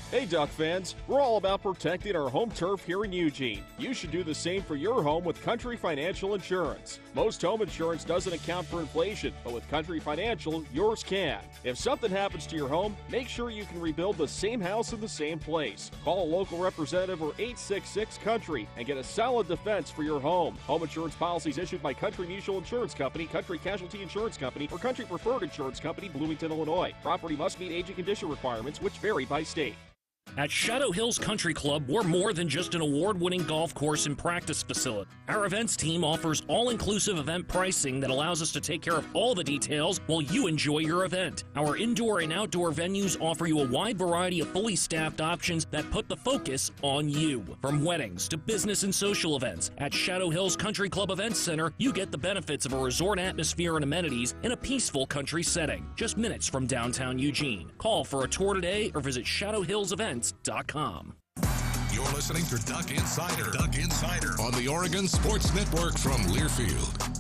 [SPEAKER 2] Hey Duck fans, we're all about protecting our home turf here in Eugene. You should do the same for your home with Country Financial Insurance. Most home insurance doesn't account for inflation, but with Country Financial, yours can. If something happens to your home, make sure you can rebuild the same house in the same place. Call a local representative or 866-COUNTRY and get a solid defense for your home. Home insurance policies issued by Country Mutual Insurance Company, Country Casualty Insurance Company, or Country Preferred Insurance Company, Bloomington, Illinois. Property must meet age and condition requirements, which vary by state.
[SPEAKER 17] At Shadow Hills Country Club, we're more than just an award-winning golf course and practice facility. Our events team offers all-inclusive event pricing that allows us to take care of all the details while you enjoy your event. Our indoor and outdoor venues offer you a wide variety of fully staffed options that put the focus on you. From weddings to business and social events, at Shadow Hills Country Club Events Center, you get the benefits of a resort atmosphere and amenities in a peaceful country setting, just minutes from downtown Eugene. Call for a tour today or visit shadowhillsevents.com.
[SPEAKER 3] You're listening to Duck Insider. Duck Insider on the Oregon Sports Network from Learfield.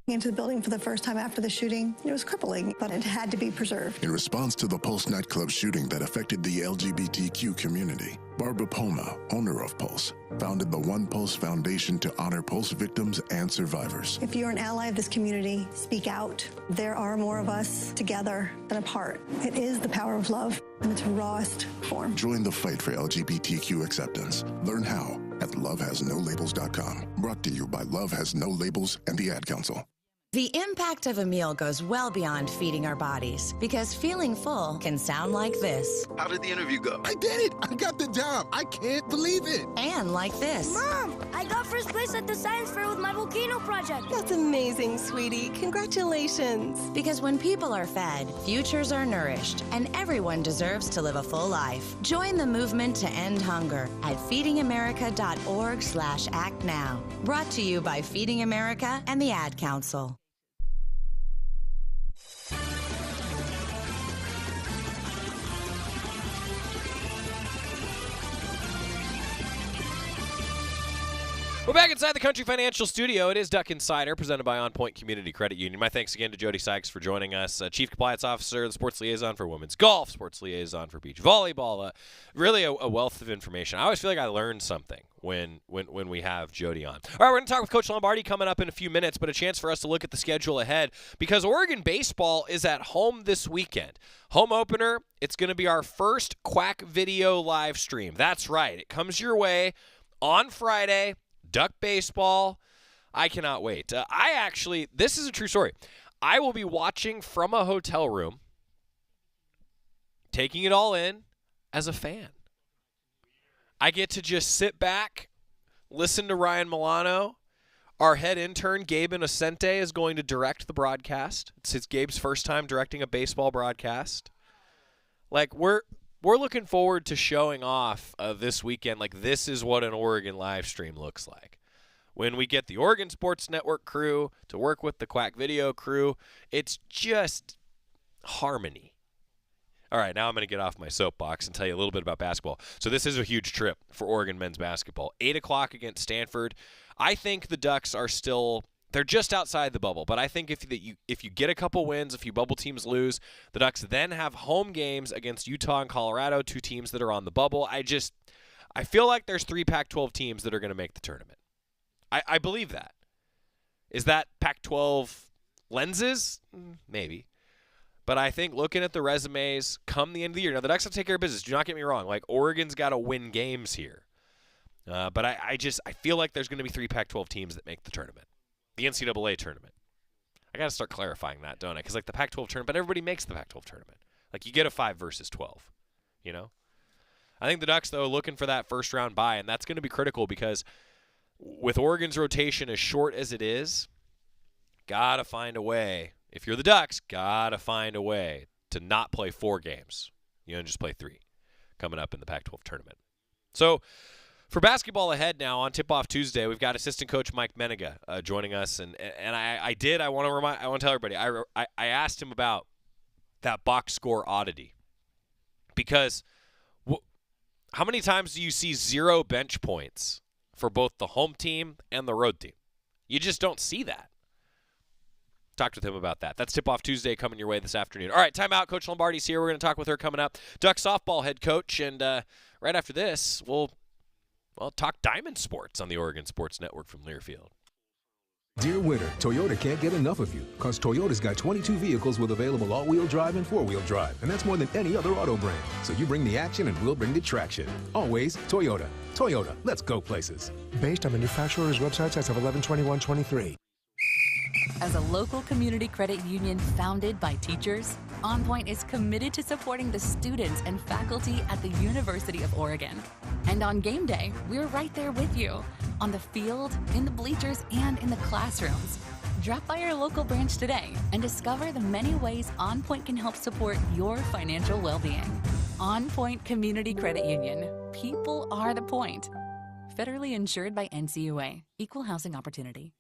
[SPEAKER 18] Into the building for the first time after the shooting. It was crippling, but it had to be preserved.
[SPEAKER 16] In response to the Pulse nightclub shooting that affected the LGBTQ community, Barbara Poma, owner of Pulse, founded the One Pulse Foundation to honor Pulse victims and survivors.
[SPEAKER 18] If you're an ally of this community, speak out. There are more of us together than apart. It is the power of love in its rawest form.
[SPEAKER 16] Join the fight for LGBTQ acceptance. Learn how at lovehasnolabels.com. Brought to you by Love Has No Labels and the Ad Council.
[SPEAKER 19] The impact of a meal goes well beyond feeding our bodies, because feeling full can sound like this.
[SPEAKER 20] How did the interview go? I did it! I got the job! I can't believe it!
[SPEAKER 19] And like this.
[SPEAKER 21] Mom, I got first place at the science fair with my volcano project.
[SPEAKER 22] That's amazing, sweetie. Congratulations.
[SPEAKER 19] Because when people are fed, futures are nourished, and everyone deserves to live a full life. Join the movement to end hunger at feedingamerica.org/act now. Brought to you by Feeding America and the Ad Council.
[SPEAKER 6] We're back inside the Country Financial Studio. It is Duck Insider, presented by OnPoint Community Credit Union. My thanks again to Jody Sykes for joining us, Chief Compliance Officer, the Sports Liaison for Women's Golf, Sports Liaison for Beach Volleyball. Really a wealth of information. I always feel like I learned something when we have Jody on. All right, we're going to talk with Coach Lombardi coming up in a few minutes, but a chance for us to look at the schedule ahead, because Oregon baseball is at home this weekend. Home opener, it's going to be our first Quack Video live stream. That's right. It comes your way on Friday. Duck baseball. I cannot wait. This is a true story. I will be watching from a hotel room, taking it all in as a fan. I get to just sit back, listen to Ryan Milano. Our head intern, Gabe Innocente, is going to direct the broadcast. It's Gabe's first time directing a baseball broadcast. Like, we're looking forward to showing off this weekend. Like, this is what an Oregon live stream looks like. When we get the Oregon Sports Network crew to work with the Quack Video crew, it's just harmony. All right, now I'm going to get off my soapbox and tell you a little bit about basketball. So this is a huge trip for Oregon men's basketball. 8 o'clock against Stanford. I think the Ducks are still – they're just outside the bubble. But I think if you get a couple wins, a few bubble teams lose, the Ducks then have home games against Utah and Colorado, two teams that are on the bubble. I feel like there's 3 Pac-12 teams that are going to make the tournament. I believe that. Is that Pac-12 lenses? Maybe. But I think looking at the resumes come the end of the year. Now, the Ducks have to take care of business. Do not get me wrong. Like, Oregon's got to win games here. But I feel like there's going to be 3 Pac-12 teams that make the tournament. The NCAA tournament. I got to start clarifying that, don't I? Because, like, the Pac-12 tournament, everybody makes the Pac-12 tournament. Like, you get a 5 versus 12, you know? I think the Ducks, though, looking for that first-round bye, and that's going to be critical because with Oregon's rotation as short as it is, got to find a way. If you're the Ducks, got to find a way to not play 4 games. You know, just play 3 coming up in the Pac-12 tournament. So, for basketball ahead now on Tip-Off Tuesday, we've got assistant coach Mike Meniga joining us, and I want to tell everybody I asked him about that box score oddity because how many times do you see 0 bench points for both the home team and the road team? You just don't see that. Talked with him about that. That's Tip-Off Tuesday coming your way this afternoon. All right, timeout. Coach Lombardi's here. We're going to talk with her coming up. Duck softball head coach, and right after this, we'll talk diamond sports on the Oregon Sports Network from Learfield.
[SPEAKER 10] Dear winter, Toyota can't get enough of you because Toyota's got 22 vehicles with available all-wheel drive and four-wheel drive, and that's more than any other auto brand. So you bring the action and we'll bring the traction. Always Toyota. Toyota, let's go places.
[SPEAKER 11] Based on manufacturer's websites as of 11/21/23.
[SPEAKER 12] As a local community credit union founded by teachers, OnPoint is committed to supporting the students and faculty at the University of Oregon. And on game day, we're right there with you, on the field, in the bleachers, and in the classrooms. Drop by our local branch today and discover the many ways OnPoint can help support your financial well-being. OnPoint Community Credit Union. People are the point. Federally insured by NCUA. Equal housing opportunity.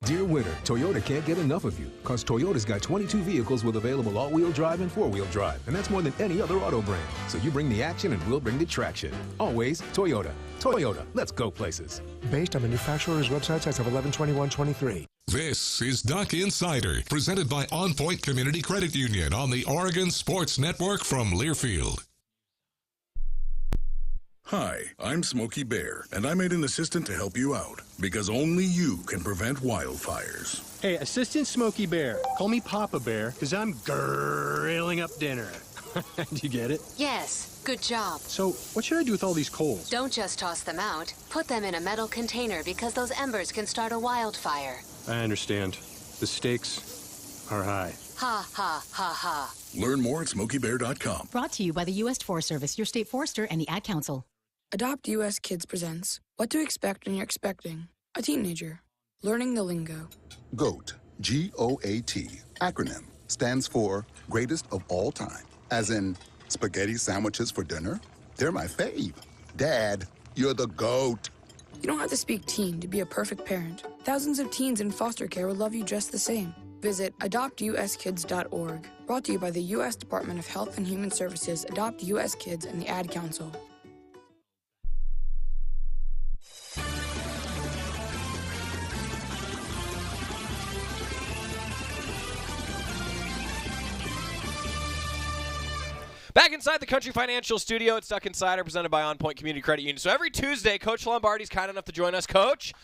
[SPEAKER 10] Dear winter, Toyota can't get enough of you because Toyota's got 22 vehicles with available all-wheel drive and four-wheel drive, and that's more than any other auto brand. So you bring the action and we'll bring the traction. Always Toyota. Toyota, let's go places.
[SPEAKER 11] Based on manufacturer's websites as of 11/21/23.
[SPEAKER 3] This is Duck Insider, presented by OnPoint Community Credit Union on the Oregon Sports Network from Learfield.
[SPEAKER 1] Hi, I'm Smokey Bear, and I made an assistant to help you out, because only you can prevent wildfires.
[SPEAKER 4] Hey, Assistant Smokey Bear. Call me Papa Bear, because I'm grilling up dinner. Do you get it?
[SPEAKER 23] Yes, good job.
[SPEAKER 4] So, what should I do with all these coals?
[SPEAKER 23] Don't just toss them out. Put them in a metal container because those embers can start a wildfire.
[SPEAKER 4] I understand. The stakes are high.
[SPEAKER 23] Ha, ha, ha, ha.
[SPEAKER 1] Learn more at SmokeyBear.com.
[SPEAKER 24] Brought to you by the U.S. Forest Service, your state forester, and the Ad Council.
[SPEAKER 25] Adopt US Kids presents What to Expect When You're Expecting a Teenager. Learning the lingo.
[SPEAKER 26] GOAT, G-O-A-T, acronym, stands for Greatest of All Time. As in, spaghetti sandwiches for dinner? They're my fave. Dad, you're the GOAT.
[SPEAKER 25] You don't have to speak teen to be a perfect parent. Thousands of teens in foster care will love you just the same. Visit adoptuskids.org. Brought to you by the U.S. Department of Health and Human Services, Adopt U.S. Kids, and the Ad Council.
[SPEAKER 6] Back inside the Country Financial Studio, it's Duck Insider presented by OnPoint Community Credit Union. So every Tuesday, Coach Lombardi's kind enough to join us. Coach,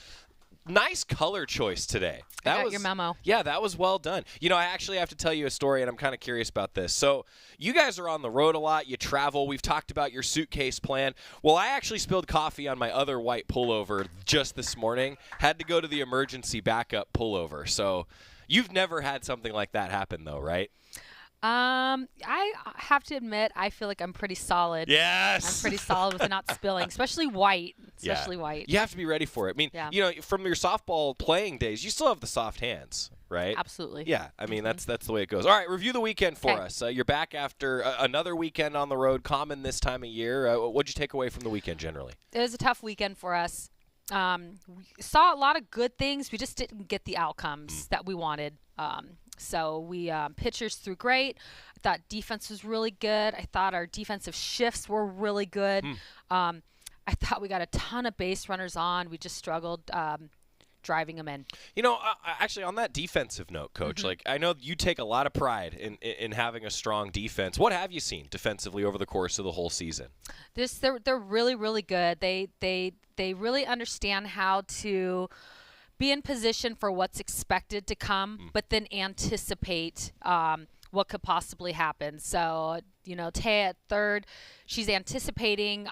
[SPEAKER 6] nice color choice today.
[SPEAKER 9] I got your memo.
[SPEAKER 6] Yeah, that was well done. You know, I actually have to tell you a story, and I'm kind of curious about this. So you guys are on the road a lot. You travel. We've talked about your suitcase plan. Well, I actually spilled coffee on my other white pullover just this morning. Had to go to the emergency backup pullover. So you've never had something like that happen, though, right?
[SPEAKER 9] I have to admit, I feel like I'm pretty solid.
[SPEAKER 6] Yes.
[SPEAKER 9] I'm pretty solid with not spilling, especially white.
[SPEAKER 6] Yeah.
[SPEAKER 9] White.
[SPEAKER 6] You have to be ready for it. I mean, you know, from your softball playing days, you still have the soft hands, right?
[SPEAKER 9] Absolutely.
[SPEAKER 6] Yeah. I mean, that's the way it goes. All right, review the weekend for us. You're back after another weekend on the road, common this time of year. What'd you take away from the weekend generally?
[SPEAKER 9] It was a tough weekend for us. We saw a lot of good things. We just didn't get the outcomes that we wanted. So we pitchers threw great. I thought defense was really good. I thought our defensive shifts were really good. I thought we got a ton of base runners on. We just struggled driving them in.
[SPEAKER 6] You know, actually, on that defensive note, Coach, like I know you take a lot of pride in having a strong defense. What have you seen defensively over the course of the whole season?
[SPEAKER 9] They're really, really good. They really understand how to be in position for what's expected to come, but then anticipate what could possibly happen. So, you know, Taya at third, she's anticipating,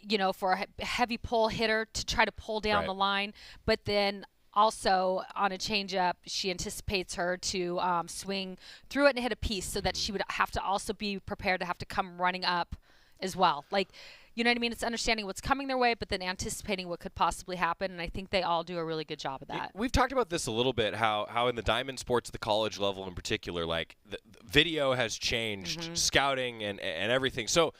[SPEAKER 9] you know, for a heavy pull hitter to try to pull down the line, but then
[SPEAKER 5] Also, on a changeup, she anticipates her to swing through it and hit a piece, so that she would have to also be prepared to have to come running up as well. Like, you know what I mean? It's understanding what's coming their way, but then anticipating what could possibly happen. And I think they all do a really good job of that.
[SPEAKER 6] We've talked about this a little bit, how in the diamond sports at the college level in particular, like the video has changed, scouting and everything. So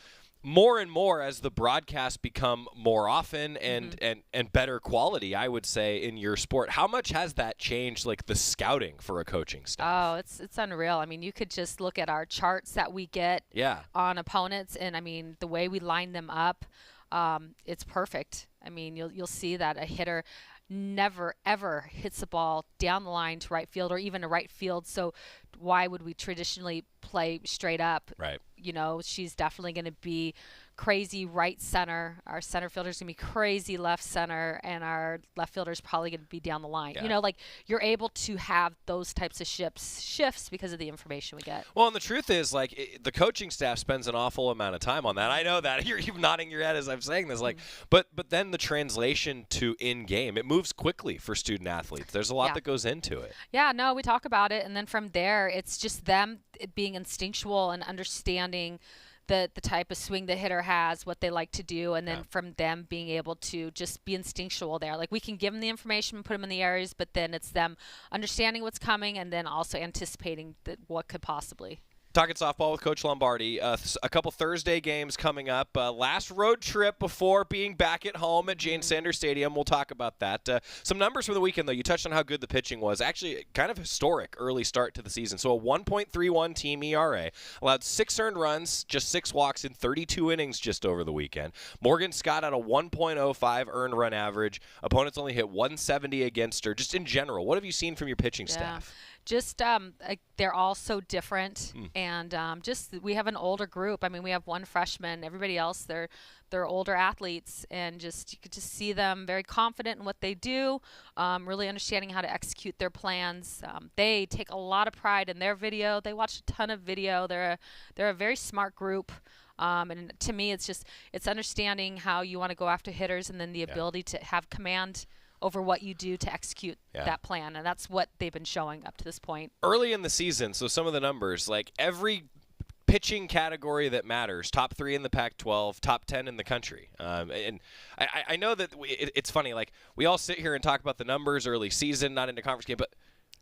[SPEAKER 6] more and more as the broadcasts become more often and better quality, I would say, in your sport, how much has that changed, like the scouting for a coaching staff?
[SPEAKER 5] Oh, it's unreal. I mean, you could just look at our charts that we get on opponents, and I mean, the way we line them up, it's perfect. I mean, you'll see that a hitter never ever hits the ball down the line to right field or even to right field. So why would we traditionally play straight up?
[SPEAKER 6] Right.
[SPEAKER 5] You know, she's definitely going to be crazy right center. Our center fielder's going to be crazy left center, and our left fielder's probably going to be down the line.
[SPEAKER 6] Yeah.
[SPEAKER 5] You know, like, you're able to have those types of shifts because of the information we get.
[SPEAKER 6] Well, and the truth is, like, the coaching staff spends an awful amount of time on that. I know that. You're nodding your head as I'm saying this. Like, but then the translation to in-game, it moves quickly for student athletes. There's a lot that goes into it.
[SPEAKER 5] Yeah, no, we talk about it, and then from there, it's just them being instinctual and understanding the type of swing the hitter has, what they like to do, and then from them being able to just be instinctual there. Like, we can give them the information and put them in the areas, but then it's them understanding what's coming and then also anticipating what could possibly.
[SPEAKER 6] Talking softball with Coach Lombardi. A couple Thursday games coming up. Last road trip before being back at home at Jane Sanders Stadium. We'll talk about that. Some numbers from the weekend, though. You touched on how good the pitching was. Actually, kind of historic early start to the season. So a 1.31 team ERA. Allowed 6 earned runs, just 6 walks in 32 innings just over the weekend. Morgan Scott had a 1.05 earned run average. Opponents only hit 170 against her. Just in general, what have you seen from your pitching staff?
[SPEAKER 5] Just they're all so different, and just we have an older group. I mean, we have one freshman. Everybody else, they're older athletes, and just you could just see them very confident in what they do, really understanding how to execute their plans. They take a lot of pride in their video. They watch a ton of video. They're a very smart group. And to me, it's understanding how you want to go after hitters, and then the ability to have command over what you do to execute that plan. And that's what they've been showing up to this point.
[SPEAKER 6] Early in the season, so some of the numbers, like every pitching category that matters, top 3 in the Pac-12, top 10 in the country. And I know that it's funny, like we all sit here and talk about the numbers early season, not into conference game, but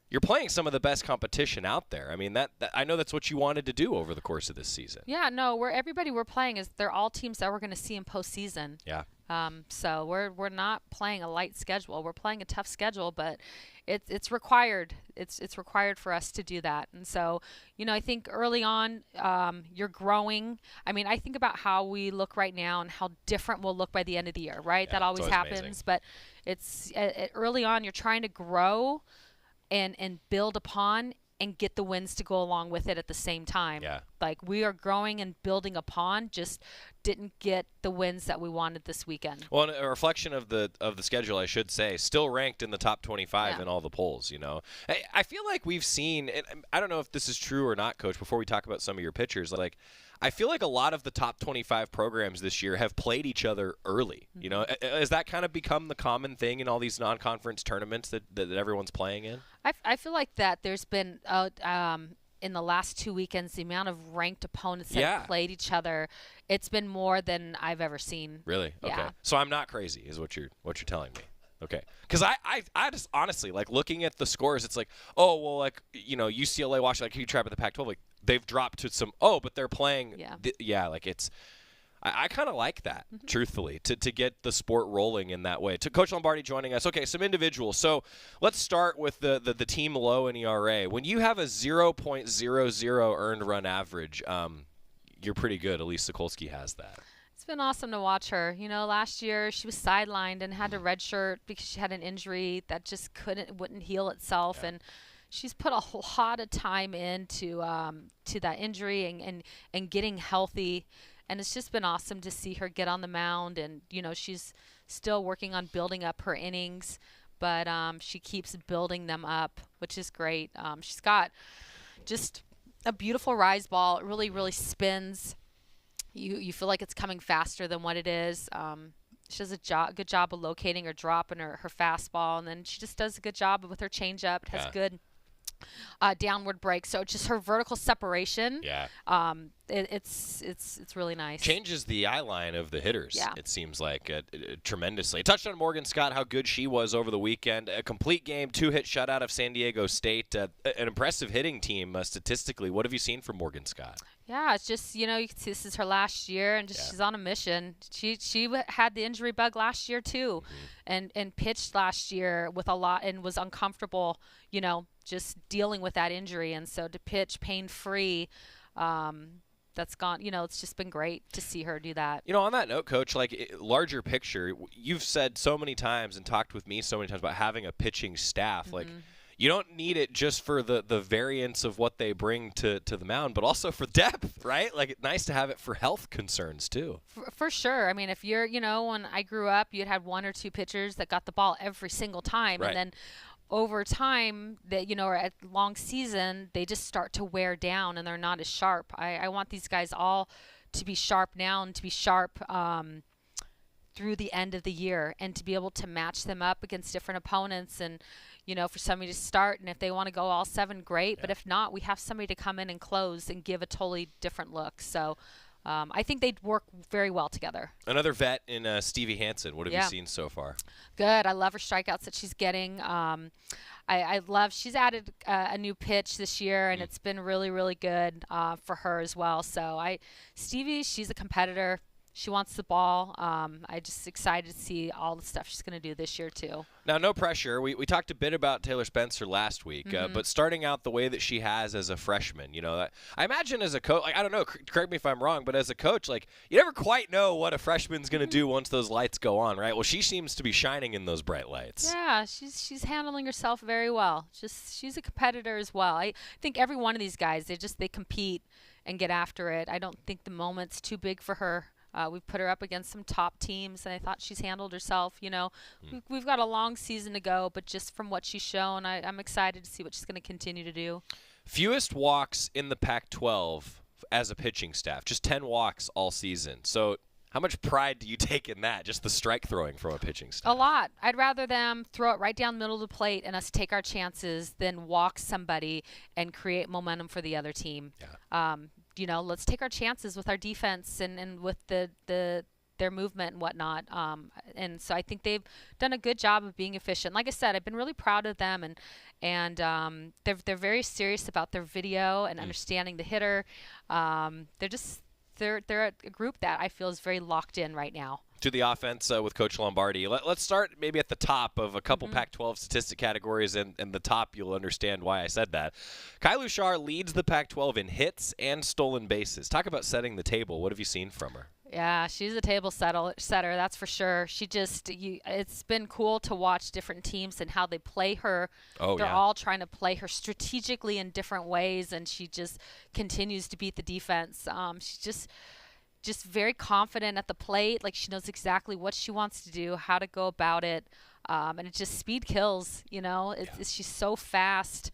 [SPEAKER 6] you're playing some of the best competition out there. I mean, that I know that's what you wanted to do over the course of this season.
[SPEAKER 5] Yeah, no, everybody we're playing they're all teams that we're going to see in postseason.
[SPEAKER 6] Yeah.
[SPEAKER 5] So we're not playing a light schedule. We're playing a tough schedule, but it's required. It's required for us to do that. And so, you know, I think early on, you're growing. I mean, I think about how we look right now and how different we'll look by the end of the year, right?
[SPEAKER 6] Yeah,
[SPEAKER 5] that always happens.
[SPEAKER 6] amazing.
[SPEAKER 5] But it's early on, you're trying to grow and build upon and get the wins to go along with it at the same time.
[SPEAKER 6] Yeah.
[SPEAKER 5] Like, we are growing and building upon, just didn't get the wins that we wanted this weekend.
[SPEAKER 6] Well, and a reflection of the schedule, I should say, still ranked in the top 25 in all the polls, you know. I feel like we've seen, and I don't know if this is true or not, Coach, before we talk about some of your pitchers, like, I feel like a lot of the top 25 programs this year have played each other early. You know, has that kind of become the common thing in all these non-conference tournaments that everyone's playing in?
[SPEAKER 5] I feel like that there's been in the last 2 weekends, the amount of ranked opponents that have played each other, it's been more than I've ever seen.
[SPEAKER 6] Really? Okay.
[SPEAKER 5] Yeah.
[SPEAKER 6] So I'm not crazy, is what you're telling me. Okay. Because I just honestly, like, looking at the scores, it's like, oh, well, like, you know, UCLA, Washington, like, you try at the Pac-12, like, they've dropped to some, but they're playing. Like, it's, I kind of like that, truthfully, to get the sport rolling in that way. To Coach Lombardi joining us. Okay, some individuals. So let's start with the team low in ERA. When you have a 0.00 earned run average, you're pretty good. Elise Sokolsky has that.
[SPEAKER 5] It's been awesome to watch her. You know, last year she was sidelined and had to redshirt because she had an injury that just wouldn't heal itself, and she's put a lot of time into to that injury and getting healthy. And it's just been awesome to see her get on the mound, and you know, she's still working on building up her innings, but she keeps building them up, which is great. She's got just a beautiful rise ball. It really, really spins. You feel like it's coming faster than what it is. She does a good job of locating her drop and her fastball, and then she just does a good job with her changeup. It has good downward break. So just her vertical separation.
[SPEAKER 6] Yeah.
[SPEAKER 5] It's really nice.
[SPEAKER 6] Changes the eye line of the hitters.
[SPEAKER 5] Yeah.
[SPEAKER 6] It seems like tremendously. Touched on Morgan Scott, how good she was over the weekend. A complete game, 2-hit shutout of San Diego State. An impressive hitting team statistically. What have you seen from Morgan Scott?
[SPEAKER 5] Yeah, it's just, you can see this is her last year, and she's on a mission. She had the injury bug last year too, and pitched last year with a lot and was uncomfortable, just dealing with that injury. And so to pitch pain-free, that's gone. It's just been great to see her do that.
[SPEAKER 6] On that note, Coach, larger picture, you've said so many times and talked with me so many times about having a pitching staff. You don't need it just for the variance of what they bring to the mound, but also for depth, right? It's nice to have it for health concerns, too.
[SPEAKER 5] For sure. I mean, if you're, when I grew up, you'd have one or two pitchers that got the ball every single time. Right. And then over time, or at long season, they just start to wear down and they're not as sharp. I want these guys all to be sharp now and to be sharp through the end of the year and to be able to match them up against different opponents and, for somebody to start, and if they want to go all 7, great. Yeah. But if not, we have somebody to come in and close and give a totally different look. So I think they'd work very well together.
[SPEAKER 6] Another vet in Stevie Hansen. What have you seen so far?
[SPEAKER 5] Good. I love her strikeouts that she's getting. I love she's added a new pitch this year, and it's been really, really good for her as well. So Stevie, she's a competitor. She wants the ball. I'm just excited to see all the stuff she's going to do this year, too.
[SPEAKER 6] Now, no pressure. We talked a bit about Taylor Spencer last week, but starting out the way that she has as a freshman, I imagine as a coach, I don't know, correct me if I'm wrong, but as a coach, you never quite know what a freshman's going to do once those lights go on, right? Well, she seems to be shining in those bright lights.
[SPEAKER 5] Yeah, she's handling herself very well. She's a competitor as well. I think every one of these guys, they compete and get after it. I don't think the moment's too big for her. We've put her up against some top teams, and I thought she's handled herself. We've got a long season to go, but just from what she's shown, I'm excited to see what she's going to continue to do.
[SPEAKER 6] Fewest walks in the Pac-12 as a pitching staff, just 10 walks all season. So how much pride do you take in that, just the strike throwing from a pitching staff?
[SPEAKER 5] A lot. I'd rather them throw it right down the middle of the plate and us take our chances than walk somebody and create momentum for the other team. Yeah. Let's take our chances with our defense and with their movement and whatnot. And so I think they've done a good job of being efficient. Like I said, I've been really proud of them, and they're very serious about their video and understanding the hitter. They're a group that I feel is very locked in right now.
[SPEAKER 6] To the offense with Coach Lombardi. Let's start maybe at the top of a couple Pac-12 statistic categories, and the top you'll understand why I said that. Kai Lushar leads the Pac-12 in hits and stolen bases. Talk about setting the table. What have you seen from her?
[SPEAKER 5] Yeah, she's a table setter, that's for sure. It's been cool to watch different teams and how they play her. They're all trying to play her strategically in different ways, and she just continues to beat the defense. She's just very confident at the plate. She knows exactly what she wants to do, how to go about it, and it just speed kills. She's so fast.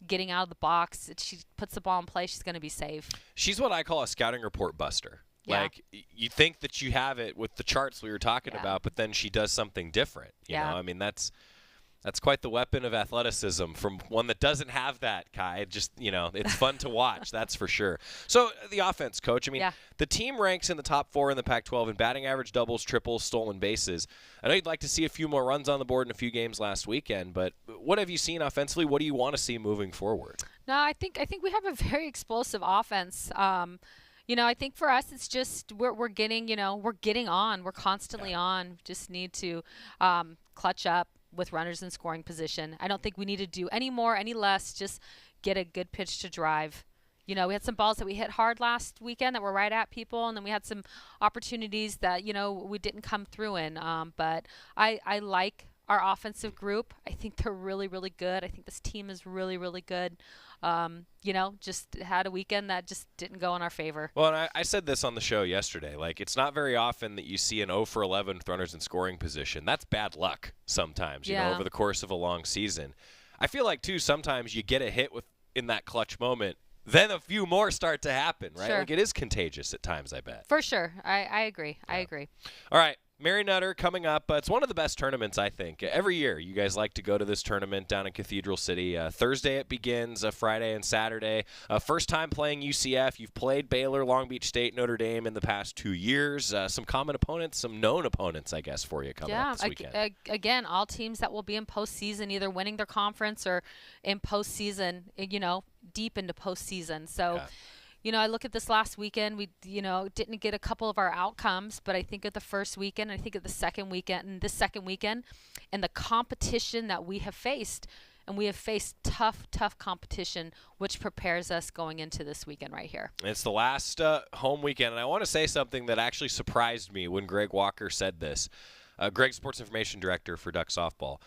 [SPEAKER 5] Getting out of the box, she puts the ball in play, she's going to be safe.
[SPEAKER 6] She's what I call a scouting report buster.
[SPEAKER 5] Yeah.
[SPEAKER 6] You think that you have it with the charts we were talking about, but then she does something different. You know, I mean, that's quite the weapon of athleticism from one that doesn't have that, Kai. Just, it's fun to watch, that's for sure. So the offense, Coach, I mean, the team ranks in the top 4 in the Pac-12 in batting average, doubles, triples, stolen bases. I know you'd like to see a few more runs on the board in a few games last weekend, but what have you seen offensively? What do you want to see moving forward?
[SPEAKER 5] No, I think we have a very explosive offense. I think for us, it's just we're getting on. We're constantly on. Just need to clutch up with runners in scoring position. I don't think we need to do any more, any less. Just get a good pitch to drive. We had some balls that we hit hard last weekend that were right at people, and then we had some opportunities that, we didn't come through in. But I like our offensive group. I think they're really, really good. I think this team is really, really good. Just had a weekend that just didn't go in our favor.
[SPEAKER 6] Well, and I said this on the show yesterday. It's not very often that you see an 0 for 11 with runners in scoring position. That's bad luck sometimes, over the course of a long season. I feel like, too, sometimes you get a hit in that clutch moment, then a few more start to happen, right?
[SPEAKER 5] Sure.
[SPEAKER 6] It is contagious at times, I bet.
[SPEAKER 5] For sure. I agree. I agree.
[SPEAKER 6] All right. Mary Nutter coming up. It's one of the best tournaments, I think. Every year, you guys like to go to this tournament down in Cathedral City. Thursday it begins, Friday and Saturday. First time playing UCF. You've played Baylor, Long Beach State, Notre Dame in the past 2 years. Some common opponents, some known opponents, I guess, for you coming up this weekend.
[SPEAKER 5] Again, all teams that will be in postseason, either winning their conference or in postseason, deep into postseason. So, I look at this last weekend. We, didn't get a couple of our outcomes, but I think at the first weekend, I think at the second weekend, and this second weekend, and the competition that we have faced, and we have faced tough competition, which prepares us going into this weekend right here.
[SPEAKER 6] It's the last home weekend, and I want to say something that actually surprised me when Greg Walker said this. Greg, Sports Information Director for Duck Softball.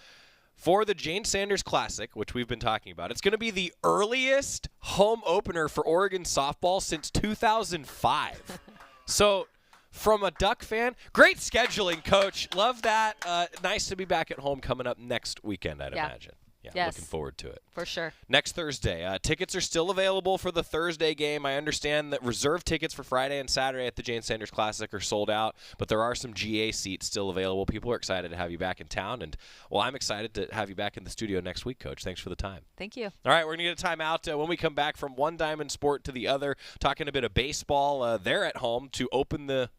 [SPEAKER 6] For the Jane Sanders Classic, which we've been talking about, it's going to be the earliest home opener for Oregon softball since 2005. So, from a Duck fan, great scheduling, Coach. Love that. Nice to be back at home coming up next weekend, I'd imagine. Yeah,
[SPEAKER 5] yes.
[SPEAKER 6] Looking forward to it.
[SPEAKER 5] For sure.
[SPEAKER 6] Next Thursday. Tickets are still available for the Thursday game. I understand that reserve tickets for Friday and Saturday at the Jane Sanders Classic are sold out, but there are some GA seats still available. People are excited to have you back in town, and, well, I'm excited to have you back in the studio next week, Coach. Thanks for the time.
[SPEAKER 5] Thank you.
[SPEAKER 6] All right, we're going to get a timeout when we come back from one diamond sport to the other, talking a bit of baseball there at home to open the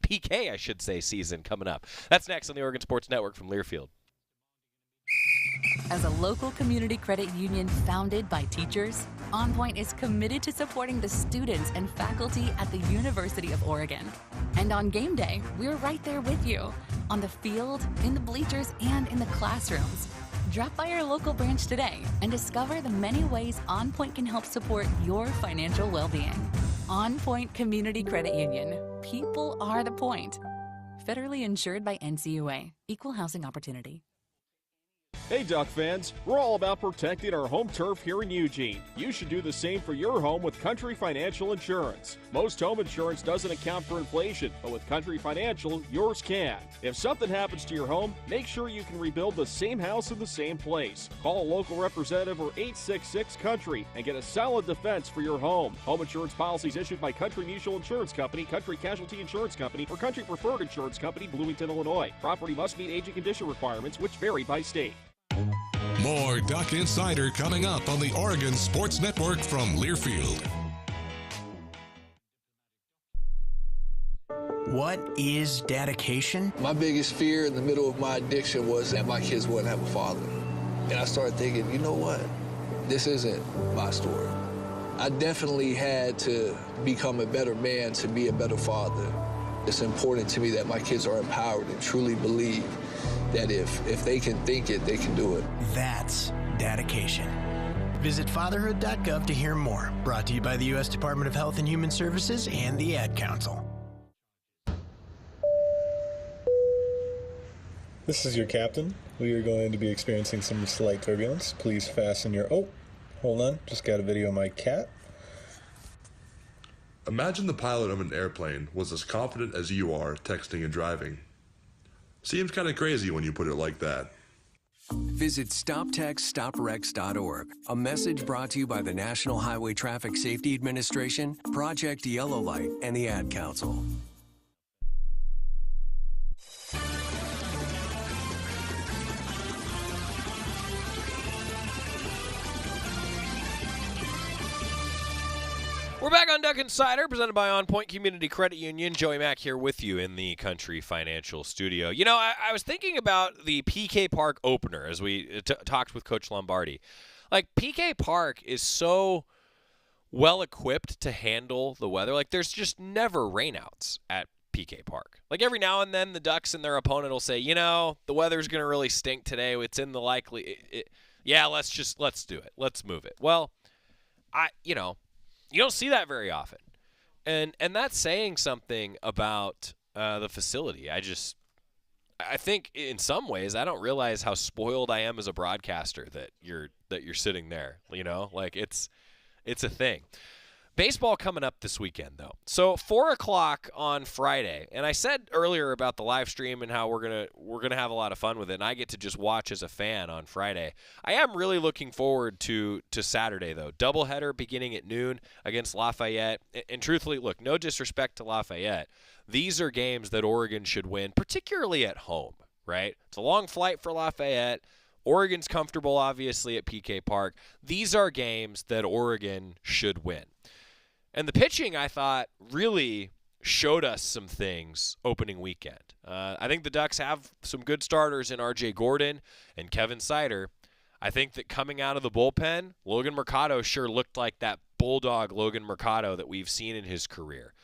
[SPEAKER 6] PK, I should say, season coming up. That's next on the Oregon Sports Network from Learfield.
[SPEAKER 12] As a local community credit union founded by teachers, OnPoint is committed to supporting the students and faculty at the University of Oregon. And on game day, we're right there with you, on the field, in the bleachers, and in the classrooms. Drop by our local branch today and discover the many ways OnPoint can help support your financial well-being. OnPoint Community Credit Union. People are the point. Federally insured by NCUA. Equal housing opportunity.
[SPEAKER 2] Hey Duck fans, we're all about protecting our home turf here in Eugene. You should do the same for your home with Country Financial Insurance. Most home insurance doesn't account for inflation, but with Country Financial, yours can. If something happens to your home, make sure you can rebuild the same house in the same place. Call a local representative or 866-COUNTRY and get a solid defense for your home. Home insurance policies issued by Country Mutual Insurance Company, Country Casualty Insurance Company, or Country Preferred Insurance Company, Bloomington, Illinois. Property must meet age and condition requirements, which vary by state.
[SPEAKER 3] More Duck Insider coming up on the Oregon Sports Network from Learfield.
[SPEAKER 7] What is dedication?
[SPEAKER 8] My biggest fear in the middle of my addiction was that my kids wouldn't have a father. And I started thinking, you know what? This isn't my story. I definitely had to become a better man to be a better father. It's important to me that my kids are empowered and truly believe that if they can think it, they can do it.
[SPEAKER 7] That's dedication. Visit fatherhood.gov to hear more. Brought to you by the U.S. Department of Health and Human Services and the Ad Council.
[SPEAKER 13] This is your captain. We are going to be experiencing some slight turbulence. Please fasten your... Oh, hold on. Just got a video of my cat.
[SPEAKER 14] Imagine the pilot of an airplane was as confident as you are texting and driving. Seems kind of crazy when you put it like that.
[SPEAKER 15] Visit StopTextStopWrecks.org. A message brought to you by the National Highway Traffic Safety Administration, Project Yellow Light, and the Ad Council.
[SPEAKER 6] We're back on Duck Insider, presented by OnPoint Community Credit Union. Joey Mack here with you in the Country Financial Studio. You know, I was thinking about the PK Park opener as we talked with Coach Lombardi. Like, PK Park is so well-equipped to handle the weather. Like, there's just never rainouts at PK Park. Like, every now and then the Ducks and their opponent will say, you know, the weather's going to really stink today. It's in the likely let's do it. Let's move it. Well, you don't see that very often. And that's saying something about the facility. I think in some ways I don't realize how spoiled I am as a broadcaster that you're sitting there, you know? Like it's a thing. Baseball coming up this weekend, though. So 4 o'clock on Friday, and I said earlier about the live stream and how we're gonna have a lot of fun with it, and I get to just watch as a fan on Friday. I am really looking forward to Saturday, though. Doubleheader beginning at noon against Lafayette. And truthfully, look, no disrespect to Lafayette, these are games that Oregon should win, particularly at home, right? It's a long flight for Lafayette. Oregon's comfortable, obviously, at PK Park. These are games that Oregon should win. And the pitching, I thought, really showed us some things opening weekend. I think the Ducks have some good starters in R.J. Gordon and Kevin Sider. I think that coming out of the bullpen, Logan Mercado sure looked like that bulldog Logan Mercado that we've seen in his career.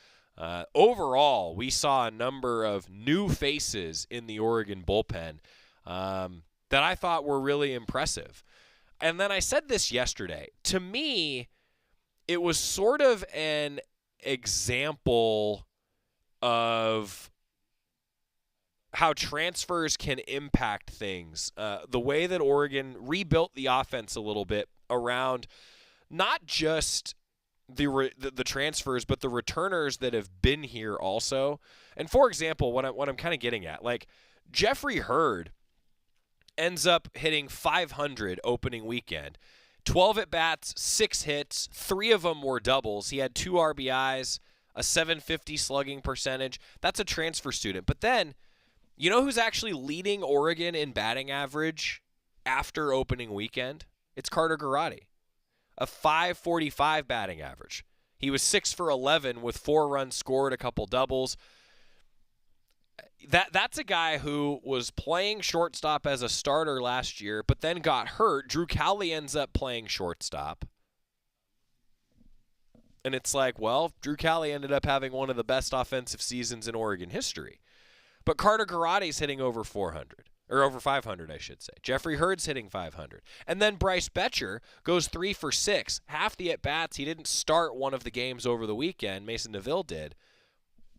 [SPEAKER 6] Overall, we saw a number of new faces in the Oregon bullpen that I thought were really impressive. And then I said this yesterday. To me, it was sort of an example of how transfers can impact things. The way that Oregon rebuilt the offense a little bit around not just the transfers, but the returners that have been here also. And for example, what I'm kind of getting at, like Jeffrey Hurd ends up hitting 500 opening weekend. 12 at-bats, 6 hits, 3 of them were doubles. He had 2 RBIs, a 750 slugging percentage. That's a transfer student. But then, you know who's actually leading Oregon in batting average after opening weekend? It's Carter Garrotti, a 545 batting average. He was 6 for 11 with 4 runs scored, a couple doubles. That's a guy who was playing shortstop as a starter last year, but then got hurt. Drew Cowley ends up playing shortstop. And it's like, well, Drew Cowley ended up having one of the best offensive seasons in Oregon history. But Carter Garrotti's hitting over 400, or over 500, I should say. Jeffrey Hurd's hitting 500. And then Bryce Betcher goes 3 for 6. Half the at-bats, he didn't start one of the games over the weekend. Mason Neville did.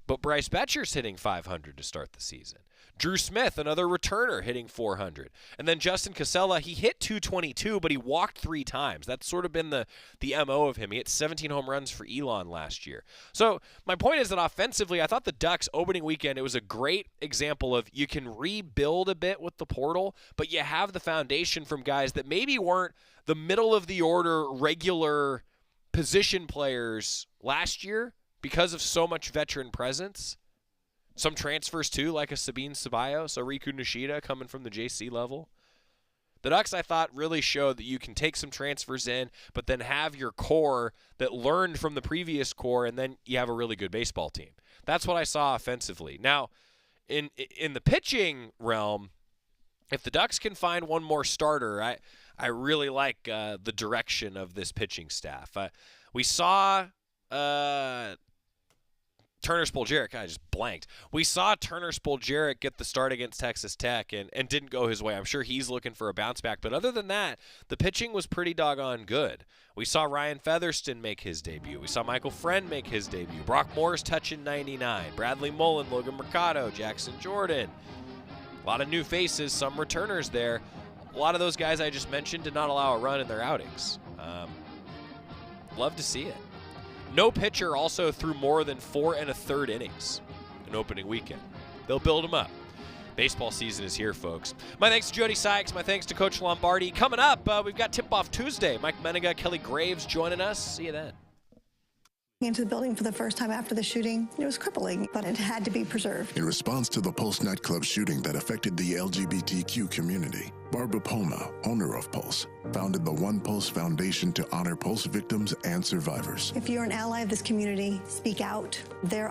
[SPEAKER 6] But Bryce Betcher's hitting 500 to start the season. Drew Smith, another returner, hitting 400. And then Justin Casella, he hit 222, but he walked 3 times. That's sort of been the MO of him. He hit 17 home runs for Elon last year. So my point is that offensively, I thought the Ducks opening weekend, it was a great example of you can rebuild a bit with the portal, but you have the foundation from guys that maybe weren't the middle of the order regular position players last year, because of so much veteran presence. Some transfers, too, like a Sabine Ceballos, a Riku Nishida coming from the JC level. The Ducks, I thought, really showed that you can take some transfers in, but then have your core that learned from the previous core, and then you have a really good baseball team. That's what I saw offensively. Now, in the pitching realm, if the Ducks can find one more starter, I really like the direction of this pitching staff. We saw Turner Spoljaric, I just blanked. We saw Turner Spoljaric get the start against Texas Tech and didn't go his way. I'm sure he's looking for a bounce back. But other than that, the pitching was pretty doggone good. We saw Ryan Featherston make his debut. We saw Michael Friend make his debut. Brock Moore's touching 99. Bradley Mullen, Logan Mercado, Jackson Jordan. A lot of new faces, some returners there. A lot of those guys I just mentioned did not allow a run in their outings. Love to see it. No pitcher also threw more than 4 1/3 innings in opening weekend. They'll build them up. Baseball season is here, folks. My thanks to Jody Sykes. My thanks to Coach Lombardi. Coming up, we've got Tip-Off Tuesday. Mike Menninga, Kelly Graves joining us. See you then.
[SPEAKER 16] Into the building for the first time after the shooting. It was crippling, but it had to be preserved.
[SPEAKER 17] In response to the Pulse nightclub shooting that affected the LGBTQ community, Barbara Poma, owner of Pulse, founded the One Pulse Foundation to honor Pulse victims and survivors.
[SPEAKER 16] If you're an ally of this community, speak out. There are